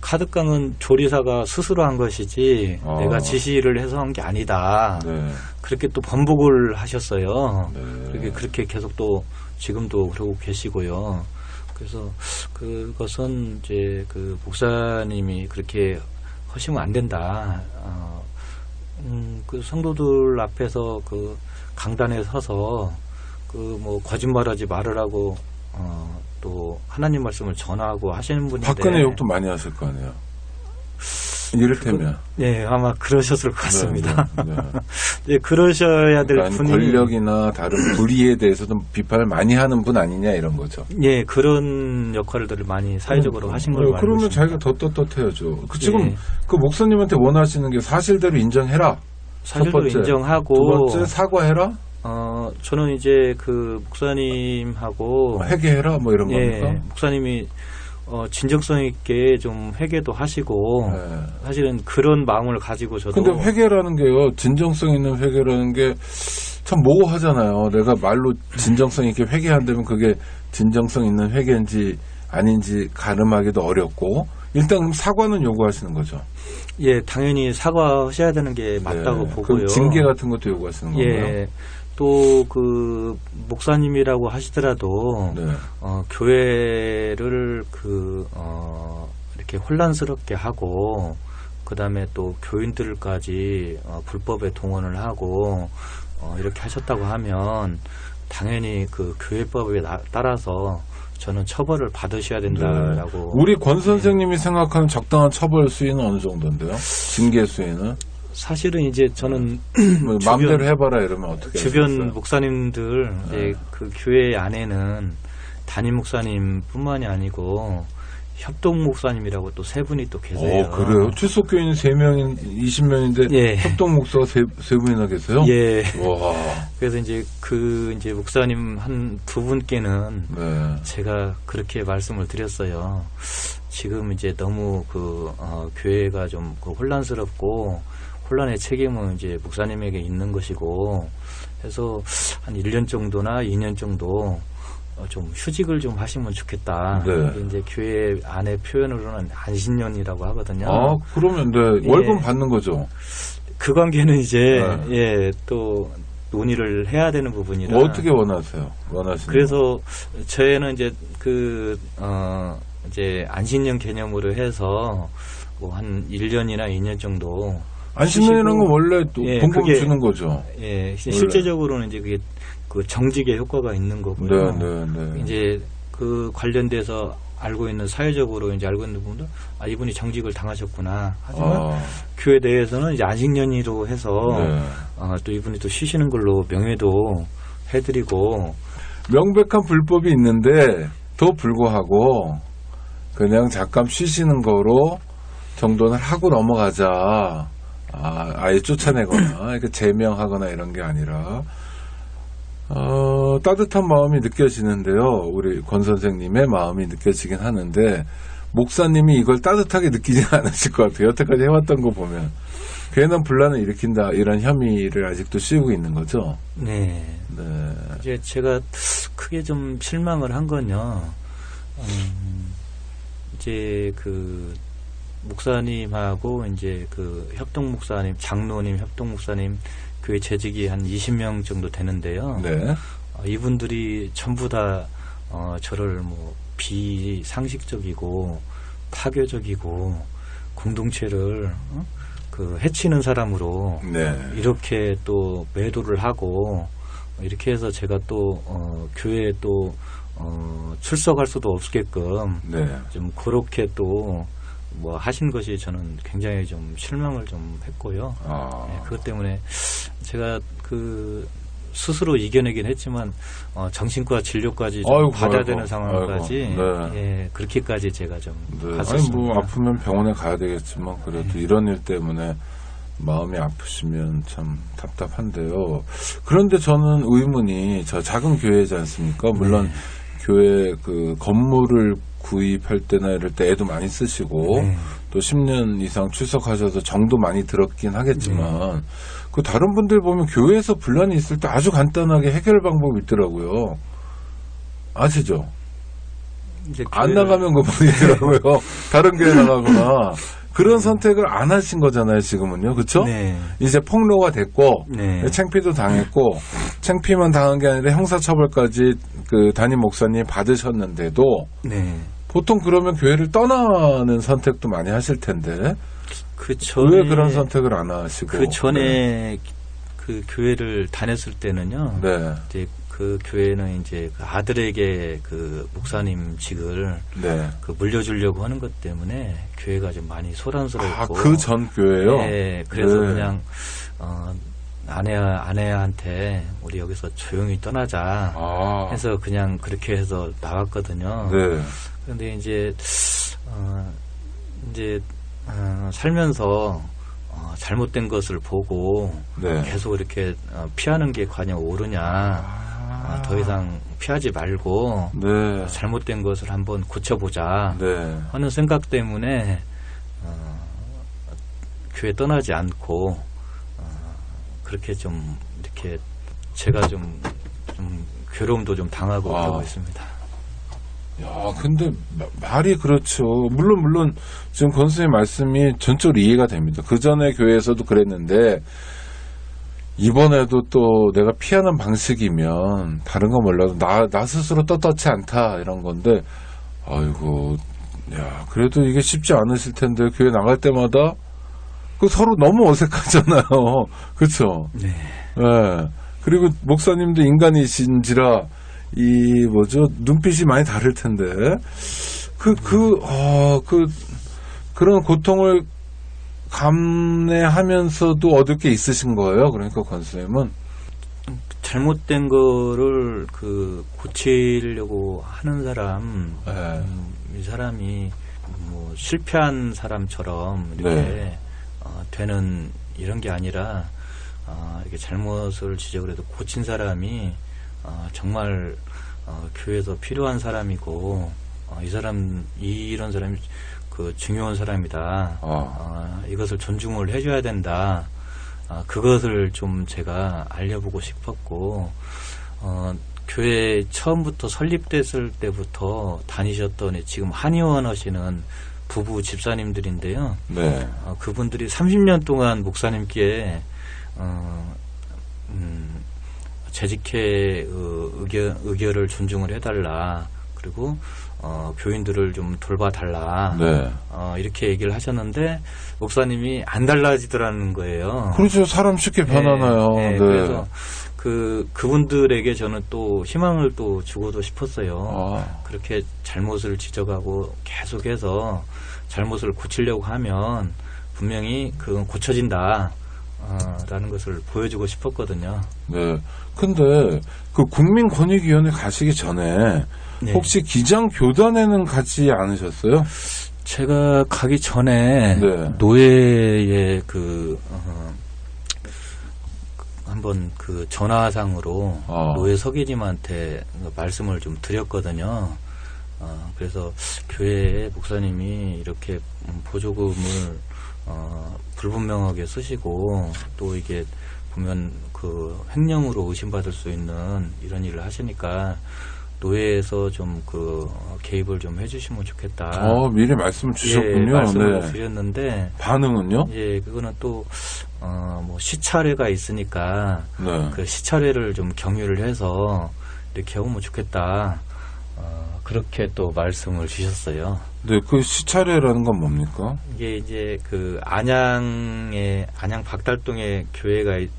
카드깡은 조리사가 스스로 한 것이지 내가 지시를 해서 한 게 아니다. 네. 그렇게 또 번복을 하셨어요. 네. 그렇게 계속 또 지금도 그러고 계시고요. 그래서 그것은 이제 목사님이 그렇게 하시면 안 된다. 성도들 앞에서 강단에 서서 뭐 거짓말하지 말으라고 또 하나님 말씀을 전하고 하시는 분인데 박근혜 욕도 많이 하실 거 아니에요. 이를테면. 네, 아마 그러셨을 것 같습니다. 네. 네, 그러셔야 될 그러니까 분이 권력이나 다른 불의에 대해서도 비판을 많이 하는 분 아니냐 이런 거죠. 예, 그런 역할들을 많이 사회적으로 하신 걸로 알고 그러면 있습니다. 자기가 더 떳떳해야죠. 지금 예. 목사님한테 원하시는 게 사실대로 인정해라. 사실대로 첫 번째. 인정하고 두 번째 사과해라. 저는 이제 목사님하고 회개해라 뭐 이런 예, 겁니까? 목사님이 진정성 있게 좀 회개도 하시고 네. 사실은 그런 마음을 가지고 저도 근데 회개라는 게요, 진정성 있는 회개라는 게 참 모호하잖아요. 내가 말로 진정성 있게 회개한다면 그게 진정성 있는 회개인지 아닌지 가늠하기도 어렵고, 일단 그럼 사과는 요구하시는 거죠. 예, 당연히 사과하셔야 되는 게 맞다고 네. 보고요. 그럼 징계 같은 것도 요구하시는 건가요? 예. 또 목사님이라고 하시더라도 네. 교회를 이렇게 혼란스럽게 하고 그다음에 또 교인들까지 불법에 동원을 하고 이렇게 하셨다고 하면 당연히 교회법에 따라서 저는 처벌을 받으셔야 된다라고. 네. 우리 권 선생님이 생각하는 적당한 처벌 수위는 어느 정도인데요? 징계 수위는? 사실은 이제 저는 뭐 마음대로 해봐라 이러면 어떻게 주변 하시겠어요? 목사님들 이제 교회 안에는 담임 목사님뿐만이 아니고 협동 목사님이라고 또 세 분이 또 계세요. 그래요? 출석교인 3명, 20명인데 예. 협동 목사가 세 분이나 계세요? 예. 와. 그래서 이제 이제 목사님 한 두 분께는 네. 제가 그렇게 말씀을 드렸어요. 지금 이제 너무 교회가 좀 혼란스럽고 혼란의 책임은 이제 목사님에게 있는 것이고 해서 한 1년 정도나 2년 정도 좀 휴직을 좀 하시면 좋겠다. 네. 이제 교회 안의 표현으로는 안신년이라고 하거든요. 그러면 네. 예. 월급 받는 거죠? 그 관계는 이제 네. 예, 또 논의를 해야 되는 부분이라. 어떻게 원하세요? 원하시는 그래서 저희는 이제 이제 안신년 개념으로 해서 뭐 한 1년이나 2년 정도 안신년이라는 건 원래 또 예, 봉급 그게- 주는 거죠? 예, 실제적으로는 이제 그게 정직의 효과가 있는 거고요. 네. 이제 관련돼서 알고 있는 사회적으로 이제 알고 있는 부분도 이분이 정직을 당하셨구나. 하지만 교회 내에서는 이제 안식년이로 해서 네. 또 이분이 또 쉬시는 걸로 명예도 해드리고. 명백한 불법이 있는데 더 불구하고 그냥 잠깐 쉬시는 거로 정도는 하고 넘어가자. 아예 쫓아내거나 이렇게 제명하거나 이런 게 아니라 따뜻한 마음이 느껴지는데요. 우리 권 선생님의 마음이 느껴지긴 하는데 목사님이 이걸 따뜻하게 느끼지 않으실 것 같아요. 여태까지 해왔던 거 보면 괜한 분란을 일으킨다 이런 혐의를 아직도 씌우고 있는 거죠. 네. 네. 이제 제가 크게 좀 실망을 한 건요. 이제 목사님하고 이제 협동 목사님, 장로님, 협동 목사님 교회 재직이 한 20명 정도 되는데요. 네. 이분들이 전부 다 저를 뭐 비상식적이고 파괴적이고 공동체를 해치는 사람으로 네. 이렇게 또 매도를 하고 이렇게 해서 제가 또 교회에 또 출석할 수도 없게끔 네. 좀 그렇게 또 뭐 하신 것이 저는 굉장히 좀 실망을 좀 했고요. 예, 그것 때문에 제가 그 스스로 이겨내긴 했지만 정신과 진료까지 좀 아이고, 받아야 아이고, 되는 상황까지 아이고, 예, 그렇게까지 제가 좀 네. 아니 갔었습니다. 뭐 아프면 병원에 가야 되겠지만 그래도 이런 일 때문에 마음이 아프시면 참 답답한데요. 그런데 저는 의문이 저 작은 교회지 않습니까? 물론 네. 교회 그 건물을 구입할 때나 이럴 때 애도 많이 쓰시고 네. 또 10년 이상 출석하셔서 정도 많이 들었긴 하겠지만 네. 그 다른 분들 보면 교회에서 분란이 있을 때 아주 간단하게 해결 방법이 있더라고요. 아시죠? 이제 안 나가면 그분이더라고요. 다른 교회 나가거나 그런 선택을 안 하신 거잖아요. 지금은요, 그렇죠? 네. 이제 폭로가 됐고 네. 창피도 당했고 창피만 당한 게 아니라 형사처벌까지 그 담임 목사님 받으셨는데도 네. 보통 그러면 교회를 떠나는 선택도 많이 하실 텐데 그 전에 왜 그런 선택을 안 하시고 그 전에 그 교회를 다녔을 때는요. 네, 이제 그 교회는 이제 그 아들에게 그 목사님직을 네. 그 물려주려고 하는 것 때문에 교회가 좀 많이 소란스러웠고. 그 전 교회요? 네, 그래서 네. 그냥 아내한테 우리 여기서 조용히 떠나자 해서 그냥 그렇게 해서 나갔거든요. 네, 그런데 이제 살면서 잘못된 것을 보고 네. 계속 이렇게 피하는 게 과연 옳으냐. 더 이상 피하지 말고 네, 잘못된 것을 한번 고쳐보자 네. 하는 생각 때문에 교회 떠나지 않고 그렇게 좀 이렇게 제가 좀 괴로움도 좀 당하고 그러고 있습니다. 야, 근데 말이 그렇죠. 물론 지금 권수님 말씀이 전적으로 이해가 됩니다. 그 전에 교회에서도 그랬는데 이번에도 또 내가 피하는 방식이면 다른 건 몰라도 나 스스로 떳떳지 않다 이런 건데 아이고 야 그래도 이게 쉽지 않으실 텐데 교회 나갈 때마다 그 서로 너무 어색하잖아요. 그렇죠? 네. 예. 그리고 목사님도 인간이신지라 이 뭐죠 눈빛이 많이 다를 텐데 그런 고통을 감내하면서도 얻을 게 있으신 거예요. 그러니까 권수님은 잘못된 거를 그 고치려고 하는 사람, 네. 이 사람이 뭐 실패한 사람처럼 이렇게 네. 되는 이런 게 아니라 이렇게 잘못을 지적을 해도 고친 사람이 정말 교회에서 필요한 사람이고 이런 사람이 그 중요한 사람이다. 이것을 존중을 해줘야 된다. 그것을 좀 제가 알려보고 싶었고 교회 처음부터 설립됐을 때부터 다니셨던 지금 한의원 하시는 부부 집사님들인데요. 네. 그분들이 30년 동안 목사님께 재직회 의결을 존중을 해달라. 그리고 교인들을 좀 돌봐달라. 네. 이렇게 얘기를 하셨는데 목사님이 안 달라지더라는 거예요. 그렇죠. 사람 쉽게 변하나요. 네, 네. 그래서 그분들에게 저는 또 희망을 또 주고도 싶었어요. 그렇게 잘못을 지적하고 계속해서 잘못을 고치려고 하면 분명히 그건 고쳐진다. 라는 것을 보여주고 싶었거든요. 네. 근데 그 국민권익위원회 가시기 전에 네. 혹시 기장 교단에는 가지 않으셨어요? 제가 가기 전에 네. 노예의 한번 전화상으로 노예 서기님한테 말씀을 좀 드렸거든요. 그래서 교회에 목사님이 이렇게 보조금을 불분명하게 쓰시고 또 이게 보면 그 횡령으로 의심받을 수 있는 이런 일을 하시니까 노예에서 좀 개입을 좀 해주시면 좋겠다. 미리 말씀 주셨군요. 예, 말씀을 네. 드렸는데 반응은요? 예, 그거는 또 뭐 시차례가 있으니까 네. 그 시차례를 좀 경유를 해서 이렇게 하면 좋겠다. 그렇게 또 말씀을 주셨어요. 네, 그 시차례라는 건 뭡니까? 이게 이제 안양 박달동에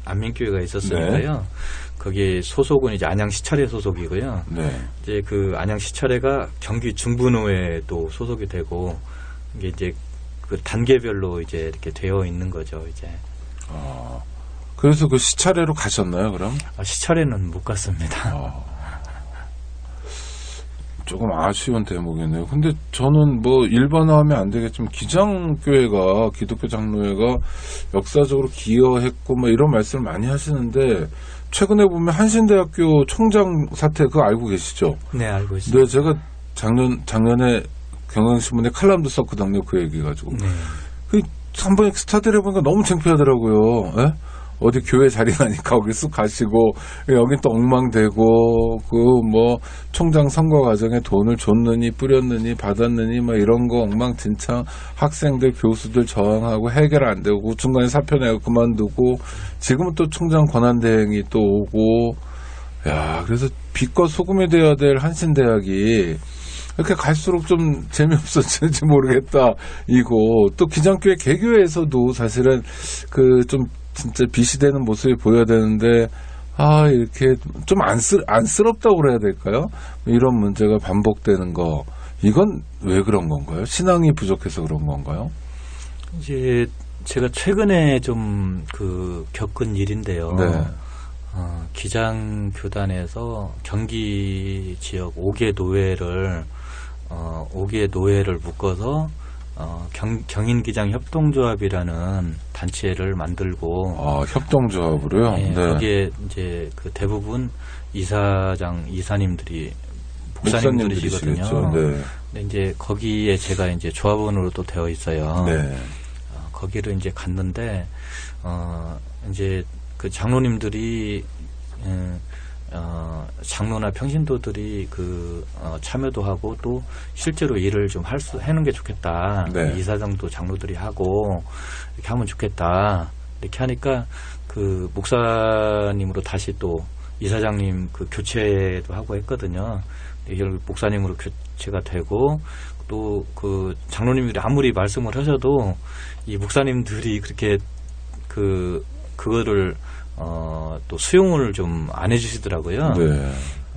안민교회가 있었으니까요. 거기 소속은 이제 안양 시차례 소속이고요. 네. 이제 안양 시차례가 경기 중부노회도 소속이 되고 이게 이제 그 단계별로 이제 이렇게 되어 있는 거죠, 이제. 그래서 그 시차례로 가셨나요, 그럼? 시차례는 못 갔습니다. 조금 아쉬운 대목이네요. 근데 저는 뭐 일반화하면 안 되겠지만 기장교회가 기독교 장로회가 역사적으로 기여했고 뭐 이런 말씀을 많이 하시는데 최근에 보면 한신대학교 총장 사태 그거 알고 계시죠? 네, 알고 있습니다. 네, 제가 작년에 경향신문에 칼럼도 썼거든요. 그 얘기 가지고. 네. 한 번에 스타들 해보니까 너무 창피하더라고요. 예? 어디 교회 자리 나니까 거기 쑥 가시고 여긴 또 엉망되고 그 뭐 총장 선거 과정에 돈을 줬느니 뿌렸느니 받았느니 뭐 이런 거 엉망진창 학생들 교수들 저항하고 해결 안 되고 중간에 사표 내고 그만두고 지금은 또 총장 권한대행이 또 오고 야 그래서 빛과 소금이 되어야 될 한신대학이 이렇게 갈수록 좀 재미없어지는지 모르겠다 이거 또 기장교회 개교회에서도 사실은 그 좀 진짜 빛이 되는 모습이 보여야 되는데 이렇게 좀 안쓰럽다고 그래야 될까요? 이런 문제가 반복되는 거 이건 왜 그런 건가요? 신앙이 부족해서 그런 건가요? 이제 제가 최근에 좀 그 겪은 일인데요. 네. 기장교단에서 경기 지역 5개 노회를 묶어서 경인기장 협동조합이라는 단체를 만들고 협동조합으로요? 네, 네. 거기에 이제 그 대부분 이사님들이 목사님들이시거든요. 네. 근데 이제 거기에 제가 이제 조합원으로 또 되어 있어요. 네. 거기를 이제 갔는데 이제 그 장로님들이 장로나 평신도들이 참여도 하고 또 실제로 일을 좀 하는 게 좋겠다. 네. 이사장도 장로들이 하고 이렇게 하면 좋겠다. 이렇게 하니까 그 목사님으로 다시 또 이사장님 그 교체도 하고 했거든요. 결국 목사님으로 교체가 되고 또 그 장로님들이 아무리 말씀을 하셔도 이 목사님들이 그렇게 그거를 또 수용을 좀 안 해주시더라고요. 네.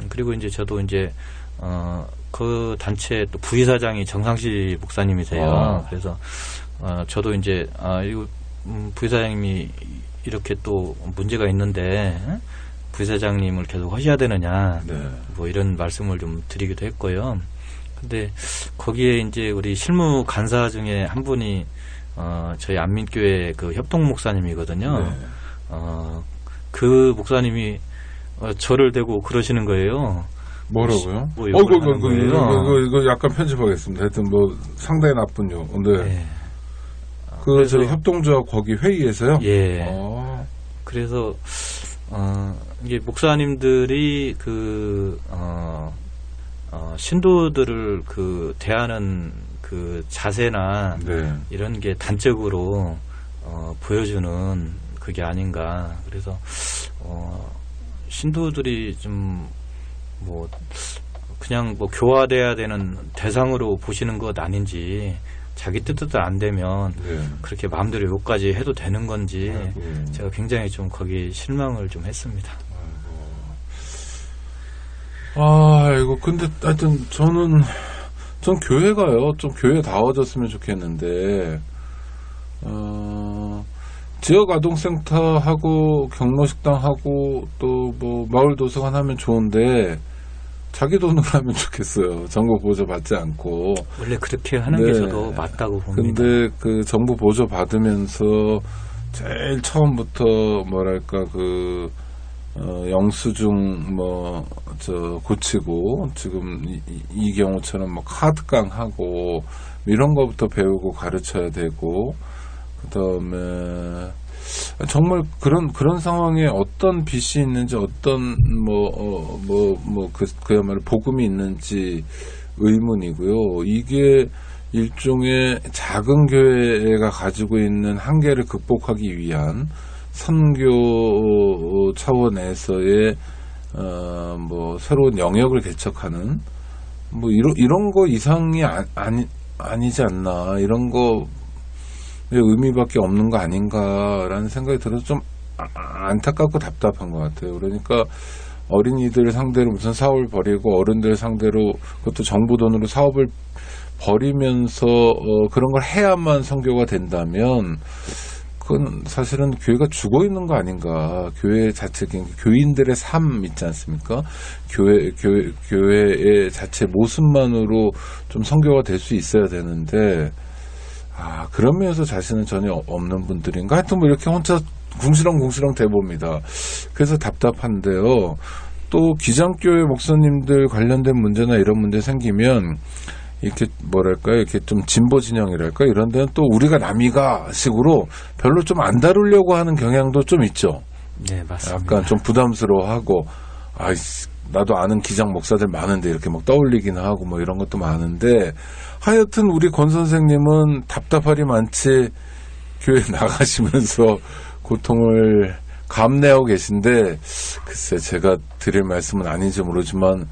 그리고 이제 저도 이제 그 단체 또 부이사장이 정상시 목사님이세요. 그래서 저도 이제 이거 부이사장님이 이렇게 또 문제가 있는데 부이사장님을 계속 하셔야 되느냐, 네. 뭐 이런 말씀을 좀 드리기도 했고요. 근데 거기에 이제 우리 실무 간사 중에 한 분이 저희 안민교회 그 협동 목사님이거든요. 네. 그 목사님이 저를 대고 그러시는 거예요. 뭐라고요? 뭐 욕을 하는 거예요. 이거 약간 편집하겠습니다. 하여튼 뭐 상당히 나쁜 욕. 네. 네. 그래서 협동조합 거기 회의에서요? 예. 그래서 이게 목사님들이 신도들을 대하는 그 자세나 네. 이런 게 단적으로 보여주는 그게 아닌가. 그래서 신도들이 좀 뭐 그냥 뭐 교화돼야 되는 대상으로 보시는 것 아닌지, 자기 뜻대로 안 되면 네. 그렇게 마음대로 욕까지 해도 되는 건지 제가 굉장히 좀 거기에 실망을 좀 했습니다. 이거 근데 하여튼 전 교회가요 좀 교회다워졌으면 좋겠는데 지역 아동센터하고 경로식당하고 또 뭐 마을 도서관 하면 좋은데 자기 돈으로 하면 좋겠어요. 정부 보조 받지 않고. 원래 그렇게 하는 네. 게 저도 맞다고 봅니다. 근데 그 정부 보조 받으면서 제일 처음부터 뭐랄까 영수증 고치고 지금 이 경우처럼 뭐 카드깡 하고 이런 거부터 배우고 가르쳐야 되고 그다음에 정말 그런 상황에 어떤 빛이 있는지 어떤 그야말로 복음이 있는지 의문이고요. 이게 일종의 작은 교회가 가지고 있는 한계를 극복하기 위한 선교 차원에서의 새로운 영역을 개척하는 이런 거 이상이 아니지 않나, 이런 거 의미밖에 없는 거 아닌가라는 생각이 들어서 좀 안타깝고 답답한 것 같아요. 그러니까 어린이들 상대로 무슨 사업을 벌이고 어른들 상대로 그것도 정부 돈으로 사업을 버리면서 그런 걸 해야만 선교가 된다면 그건 사실은 교회가 죽어 있는 거 아닌가. 교회 자체, 교인들의 삶 있지 않습니까? 교회의 자체 모습만으로 좀 선교가 될 수 있어야 되는데, 그런 면에서 자신은 전혀 없는 분들인가? 하여튼 뭐 이렇게 혼자 궁시렁궁시렁 대봅니다. 그래서 답답한데요. 또 기장교회 목사님들 관련된 문제나 이런 문제 생기면 이렇게 뭐랄까요, 이렇게 좀 진보 진영이랄까 이런 데는 또 우리가 남이가 식으로 별로 좀 안 다루려고 하는 경향도 좀 있죠. 네, 맞습니다. 약간 좀 부담스러워하고, 나도 아는 기장 목사들 많은데 이렇게 막 떠올리긴 하고 뭐 이런 것도 많은데, 하여튼 우리 권 선생님은 답답하리 많지 교회 나가시면서 고통을 감내하고 계신데, 글쎄 제가 드릴 말씀은 아닌지 모르지만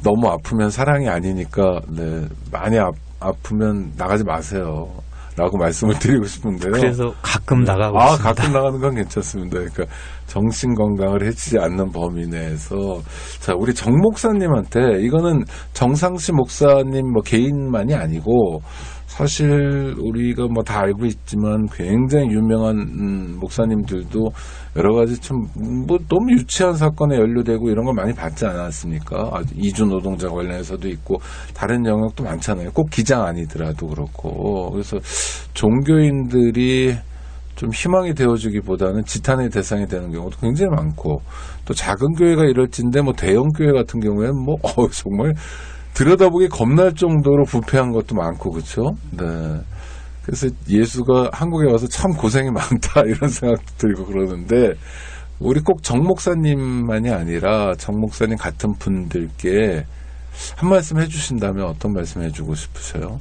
너무 아프면 사랑이 아니니까, 네, 많이 아프면 나가지 마세요 라고 말씀을 드리고 싶은데요. 그래서 가끔 나가고 있습니다. 가끔 나가는 건 괜찮습니다. 그러니까 정신 건강을 해치지 않는 범위 내에서. 자, 우리 정 목사님한테, 이거는 정상시 목사님 뭐 개인만이 아니고 사실 우리가 뭐 다 알고 있지만 굉장히 유명한 목사님들도 여러 가지 참 뭐 너무 유치한 사건에 연루되고 이런 걸 많이 받지 않았습니까? 이주 노동자 관련해서도 있고 다른 영역도 많잖아요. 꼭 기장 아니더라도 그렇고. 그래서 종교인들이 좀 희망이 되어주기보다는 지탄의 대상이 되는 경우도 굉장히 많고, 또 작은 교회가 이럴진데 뭐 대형 교회 같은 경우에는 뭐 정말 들여다보기 겁날 정도로 부패한 것도 많고, 그렇죠? 네. 그래서 예수가 한국에 와서 참 고생이 많다 이런 생각도 들고 그러는데, 우리 꼭 정 목사님만이 아니라 정 목사님 같은 분들께 한 말씀 해주신다면 어떤 말씀 해주고 싶으세요?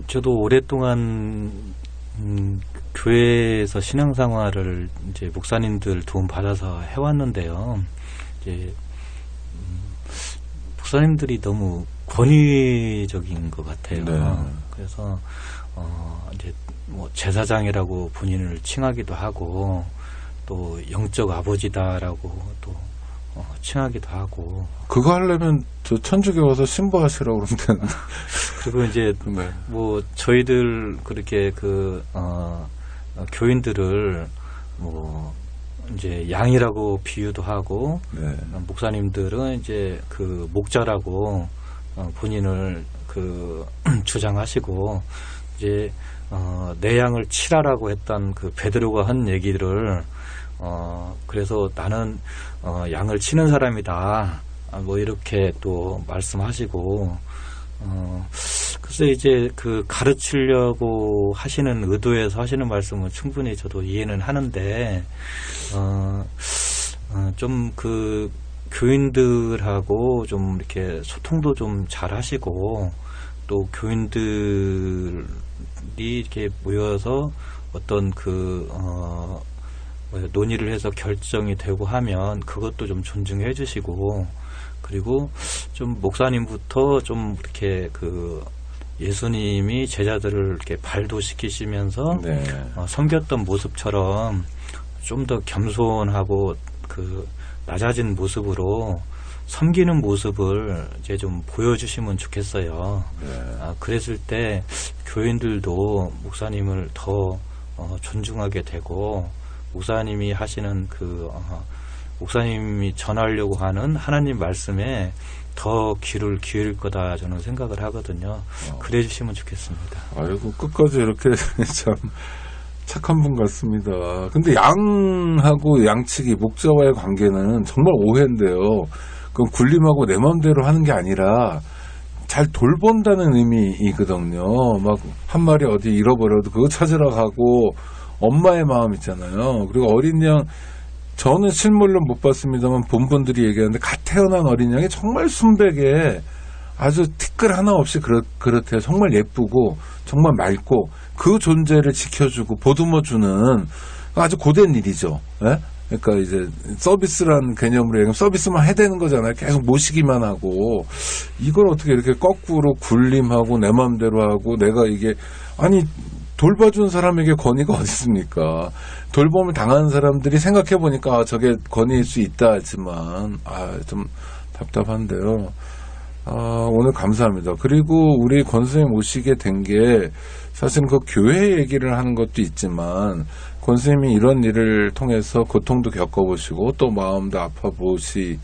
저도 오랫동안 교회에서 신앙생활을 이제 목사님들 도움 받아서 해왔는데요. 이제 목사님들이 너무 권위적인 것 같아요. 네. 그래서 이제 뭐 제사장이라고 본인을 칭하기도 하고, 또 영적 아버지다라고 또 칭하기도 하고. 그거 하려면 저 천주교 와서 신부하시라고 그러면 되는데. 그리고 이제 네. 뭐 저희들 그렇게 교인들을 뭐 이제 양이라고 비유도 하고, 네. 목사님들은 이제 그 목자라고 본인을 주장하시고, 이제 내 양을 치라라고 했던 그 베드로가 한 얘기를 그래서 나는 양을 치는 사람이다 뭐 이렇게 또 말씀하시고, 글쎄 이제 그 가르치려고 하시는 의도에서 하시는 말씀은 충분히 저도 이해는 하는데, 좀 그 교인들하고 좀 이렇게 소통도 좀 잘 하시고, 또 교인들이 이렇게 모여서 어떤 논의를 해서 결정이 되고 하면 그것도 좀 존중해 주시고, 그리고 좀 목사님부터 좀 이렇게 예수님이 제자들을 이렇게 발도시키시면서 네. 섬겼던 모습처럼 좀 더 겸손하고 낮아진 모습으로 섬기는 모습을 이제 좀 보여주시면 좋겠어요. 네. 그랬을 때 교인들도 목사님을 더 존중하게 되고, 목사님이 하시는 목사님이 전하려고 하는 하나님 말씀에 더 귀를 기울일 거다 저는 생각을 하거든요. 그래 주시면 좋겠습니다. 아이고, 끝까지 이렇게 참 착한 분 같습니다. 근데 양하고 양치기, 목자와의 관계는 정말 오해인데요. 그건 군림하고 내 마음대로 하는 게 아니라 잘 돌본다는 의미이거든요. 막 한 마리 어디 잃어버려도 그거 찾으러 가고, 엄마의 마음 있잖아요. 그리고 어린 양, 저는 실물로 못 봤습니다만 본 분들이 얘기하는데 갓 태어난 어린 양이 정말 순백에 아주 티끌 하나 없이 그렇대요. 정말 예쁘고 정말 맑고 그 존재를 지켜주고 보듬어주는 아주 고된 일이죠. 예? 그러니까 이제 서비스란 개념으로 얘기하면 서비스만 해야 되는 거잖아요. 계속 모시기만 하고, 이걸 어떻게 이렇게 거꾸로 군림하고 내 마음대로 하고, 내가 이게 돌봐준 사람에게 권위가 어디 있습니까? 돌봄을 당하는 사람들이 생각해보니까 저게 권위일 수 있다 하지만 좀 답답한데요. 오늘 감사합니다. 그리고 우리 권 선생님 오시게 된 게 사실 그 교회 얘기를 하는 것도 있지만 권 선생님이 이런 일을 통해서 고통도 겪어보시고 또 마음도 아파보시니까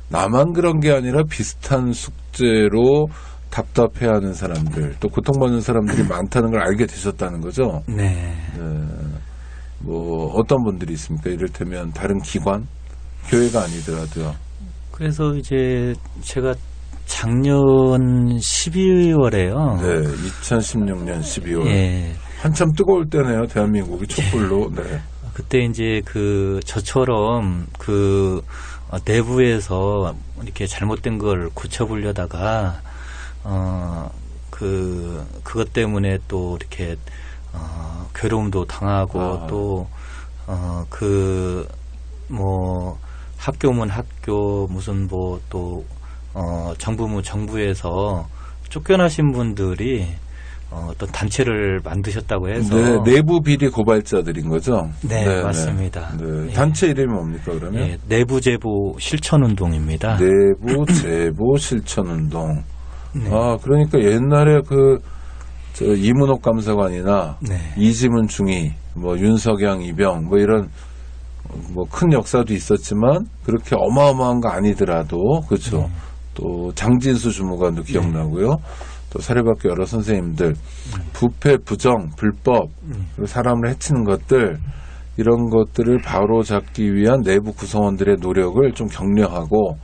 나만 그런 게 아니라 비슷한 숙제로 답답해하는 사람들 또 고통받는 사람들이 많다는 걸 알게 되셨다는 거죠. 네. 뭐 어떤 분들이 있습니까? 이를테면 다른 기관, 교회가 아니더라도요. 그래서 이제 제가 작년 12월에요. 네, 2016년 12월. 예. 한참 뜨거울 때네요, 대한민국이 촛불로. 네. 그때 이제 저처럼 내부에서 이렇게 잘못된 걸 고쳐보려다가, 그것 때문에 또 이렇게, 괴로움도 당하고 학교면 학교, 무슨 정부면 정부에서 쫓겨나신 분들이 어떤 단체를 만드셨다고 해서. 네, 내부 비리 고발자들인 거죠? 네, 맞습니다. 네. 예. 단체 이름이 뭡니까, 그러면? 예, 내부제보 실천운동입니다. 내부 제보 실천운동. 네. 그러니까 옛날에 이문옥 감사관이나 네. 이지문 중위, 윤석양 이병, 이런 큰 역사도 있었지만 그렇게 어마어마한 거 아니더라도 그렇죠. 또 장진수 주무관도 기억나고요. 또 사례밖에 여러 선생님들 부패, 부정, 불법 그리고 사람을 해치는 것들 이런 것들을 바로잡기 위한 내부 구성원들의 노력을 좀 격려하고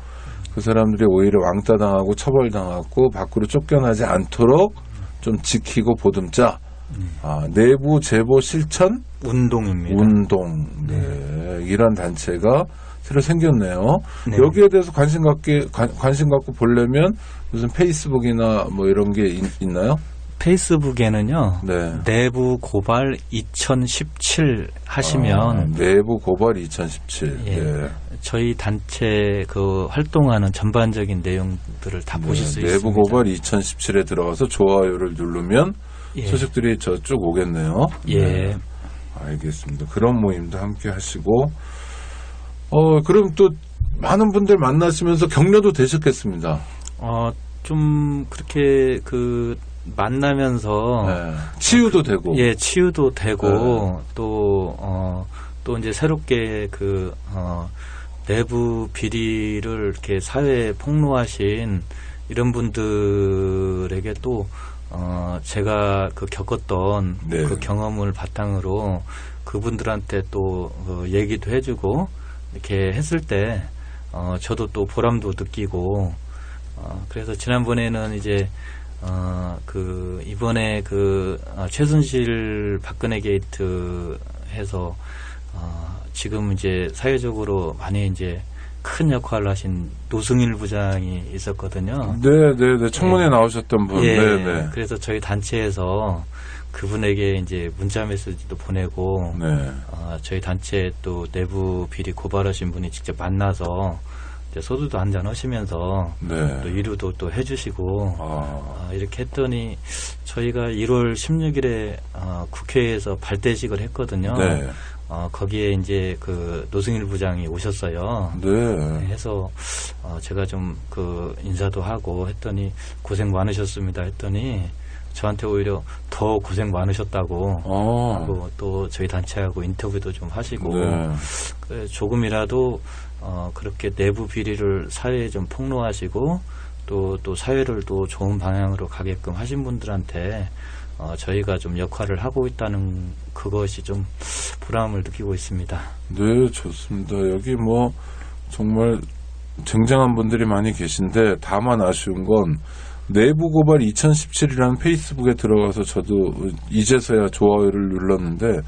그 사람들이 오히려 왕따당하고 처벌당하고 밖으로 쫓겨나지 않도록 좀 지키고 보듬자. 내부 제보 실천 운동입니다. 운동. 네. 이런 단체가 새로 생겼네요. 네. 여기에 대해서 관심 갖고 보려면 무슨 페이스북이나 이런 게 있나요? 페이스북에는요. 네. 내부 고발 2017 하시면 내부 고발 2017. 예, 네. 저희 단체 활동하는 전반적인 내용들을 다 보실 수 있습니다. 내부 고발 2017에 들어가서 좋아요를 누르면 소식들이 쭉 오겠네요. 예. 네. 알겠습니다. 그런 모임도 함께 하시고 그럼 또 많은 분들 만나시면서 격려도 되셨겠습니다. 좀 그렇게 만나면서 치유도 되고. 예, 치유도 되고 또 이제 새롭게 내부 비리를 이렇게 사회에 폭로하신 이런 분들에게 또 제가 겪었던 그 경험을 바탕으로 그분들한테 또 얘기도 해주고 이렇게 했을 때 저도 또 보람도 느끼고 그래서 지난번에는 이제 이번에 최순실 박근혜 게이트 해서 지금 이제 사회적으로 많이 이제 큰 역할을 하신 노승일 부장이 있었거든요. 네. 청문회 나오셨던 분. 예. 네. 그래서 저희 단체에서 그분에게 이제 문자 메시지도 보내고, 저희 단체 또 내부 비리 고발하신 분이 직접 만나서 이제 소주도 한잔 하시면서 또 위로도 또 해주시고, 이렇게 했더니 저희가 1월 16일에 국회에서 발대식을 했거든요. 거기에 이제 노승일 부장이 오셨어요. 해서 제가 좀 인사도 하고 했더니 고생 많으셨습니다 했더니 저한테 오히려 더 고생 많으셨다고 하고 또 저희 단체하고 인터뷰도 좀 하시고 조금이라도 그렇게 내부 비리를 사회에 좀 폭로하시고 또 사회를 또 좋은 방향으로 가게끔 하신 분들한테 저희가 좀 역할을 하고 있다는 그것이 좀 보람을 느끼고 있습니다. 네, 좋습니다. 여기 정말 쟁쟁한 분들이 많이 계신데 다만 아쉬운 건 내부 고발 2017이라는 페이스북에 들어가서 저도 이제서야 좋아요를 눌렀는데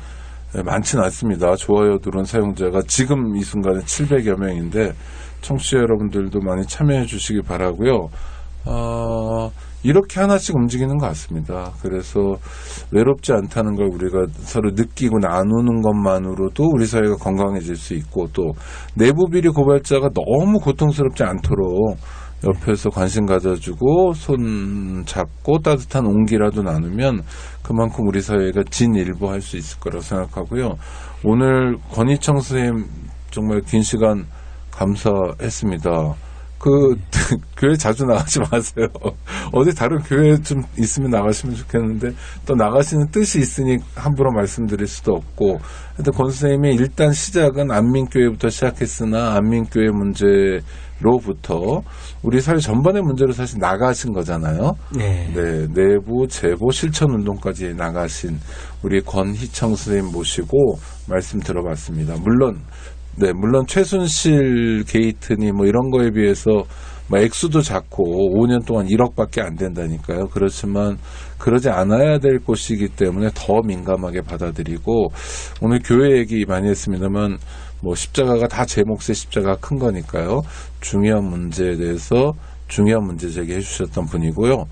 많지는 않습니다. 좋아요 누른 사용자가 지금 이 순간에 700여 명인데 청취자 여러분들도 많이 참여해 주시기 바라고요. 이렇게 하나씩 움직이는 것 같습니다. 그래서 외롭지 않다는 걸 우리가 서로 느끼고 나누는 것만으로도 우리 사회가 건강해질 수 있고 또 내부 비리 고발자가 너무 고통스럽지 않도록 옆에서 관심 가져주고 손 잡고 따뜻한 온기라도 나누면 그만큼 우리 사회가 진일보할 수 있을 거라고 생각하고요. 오늘 권희청 선생님 정말 긴 시간 감사했습니다. 교회 자주 나가지 마세요. 어디 다른 교회 좀 있으면 나가시면 좋겠는데 또 나가시는 뜻이 있으니 함부로 말씀드릴 수도 없고. 하여튼 권 선생님이 일단 시작은 안민교회부터 시작했으나 안민교회 문제로부터 우리 사회 전반의 문제로 사실 나가신 거잖아요. 네. 네, 내부 제보 실천 운동까지 나가신 우리 권희청 선생님 모시고 말씀 들어봤습니다. 물론 최순실 게이트니 뭐 이런 거에 비해서 뭐 액수도 작고 5년 동안 1억밖에 안 된다니까요. 그렇지만 그러지 않아야 될 곳이기 때문에 더 민감하게 받아들이고, 오늘 교회 얘기 많이 했습니다만 뭐 십자가가 다 제 몫의 십자가 큰 거니까요. 중요한 문제에 대해서 중요한 문제 제기해 주셨던 분이고요.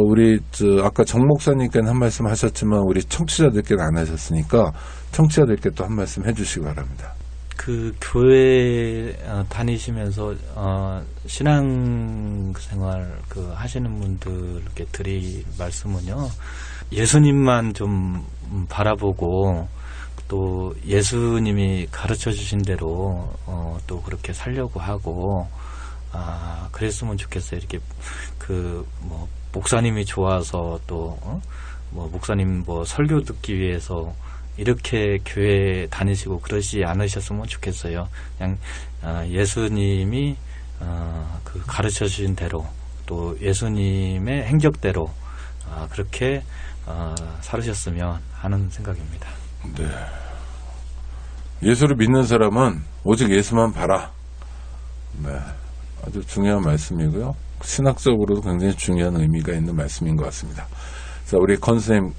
우리 아까 정 목사님께는 한 말씀 하셨지만 우리 청취자들께는 안 하셨으니까 청취자들께 또 한 말씀 해주시기 바랍니다. 그 교회 다니시면서 신앙생활 하시는 분들께 드릴 말씀은요, 예수님만 좀 바라보고 또 예수님이 가르쳐 주신 대로 또 그렇게 살려고 하고, 그랬으면 좋겠어요. 이렇게 뭐 목사님이 좋아서 또 뭐 목사님 뭐 설교 듣기 위해서 이렇게 교회 다니시고 그러지 않으셨으면 좋겠어요. 그냥 예수님이 가르쳐 주신 대로 또 예수님의 행적대로 그렇게 살으셨으면 하는 생각입니다. 네. 예수를 믿는 사람은 오직 예수만 봐라. 네. 아주 중요한 말씀이고요. 신학적으로도 굉장히 중요한 의미가 있는 말씀인 것 같습니다. 자, 우리 권 선생님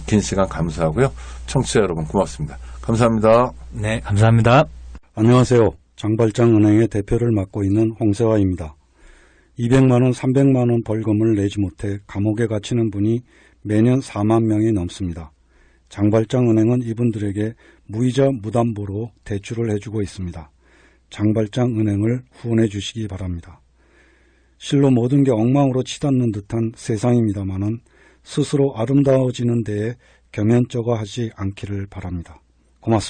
긴 시간 감사하고요. 청취자 여러분 고맙습니다. 감사합니다. 네, 감사합니다. 안녕하세요. 장발장은행의 대표를 맡고 있는 홍세화입니다. 200만 원, 300만 원 벌금을 내지 못해 감옥에 갇히는 분이 매년 4만 명이 넘습니다. 장발장은행은 이분들에게 무이자 무담보로 대출을 해주고 있습니다. 장발장은행을 후원해 주시기 바랍니다. 실로 모든 게 엉망으로 치닫는 듯한 세상입니다마는 스스로 아름다워지는 데에 겸연쩍어 하지 않기를 바랍니다.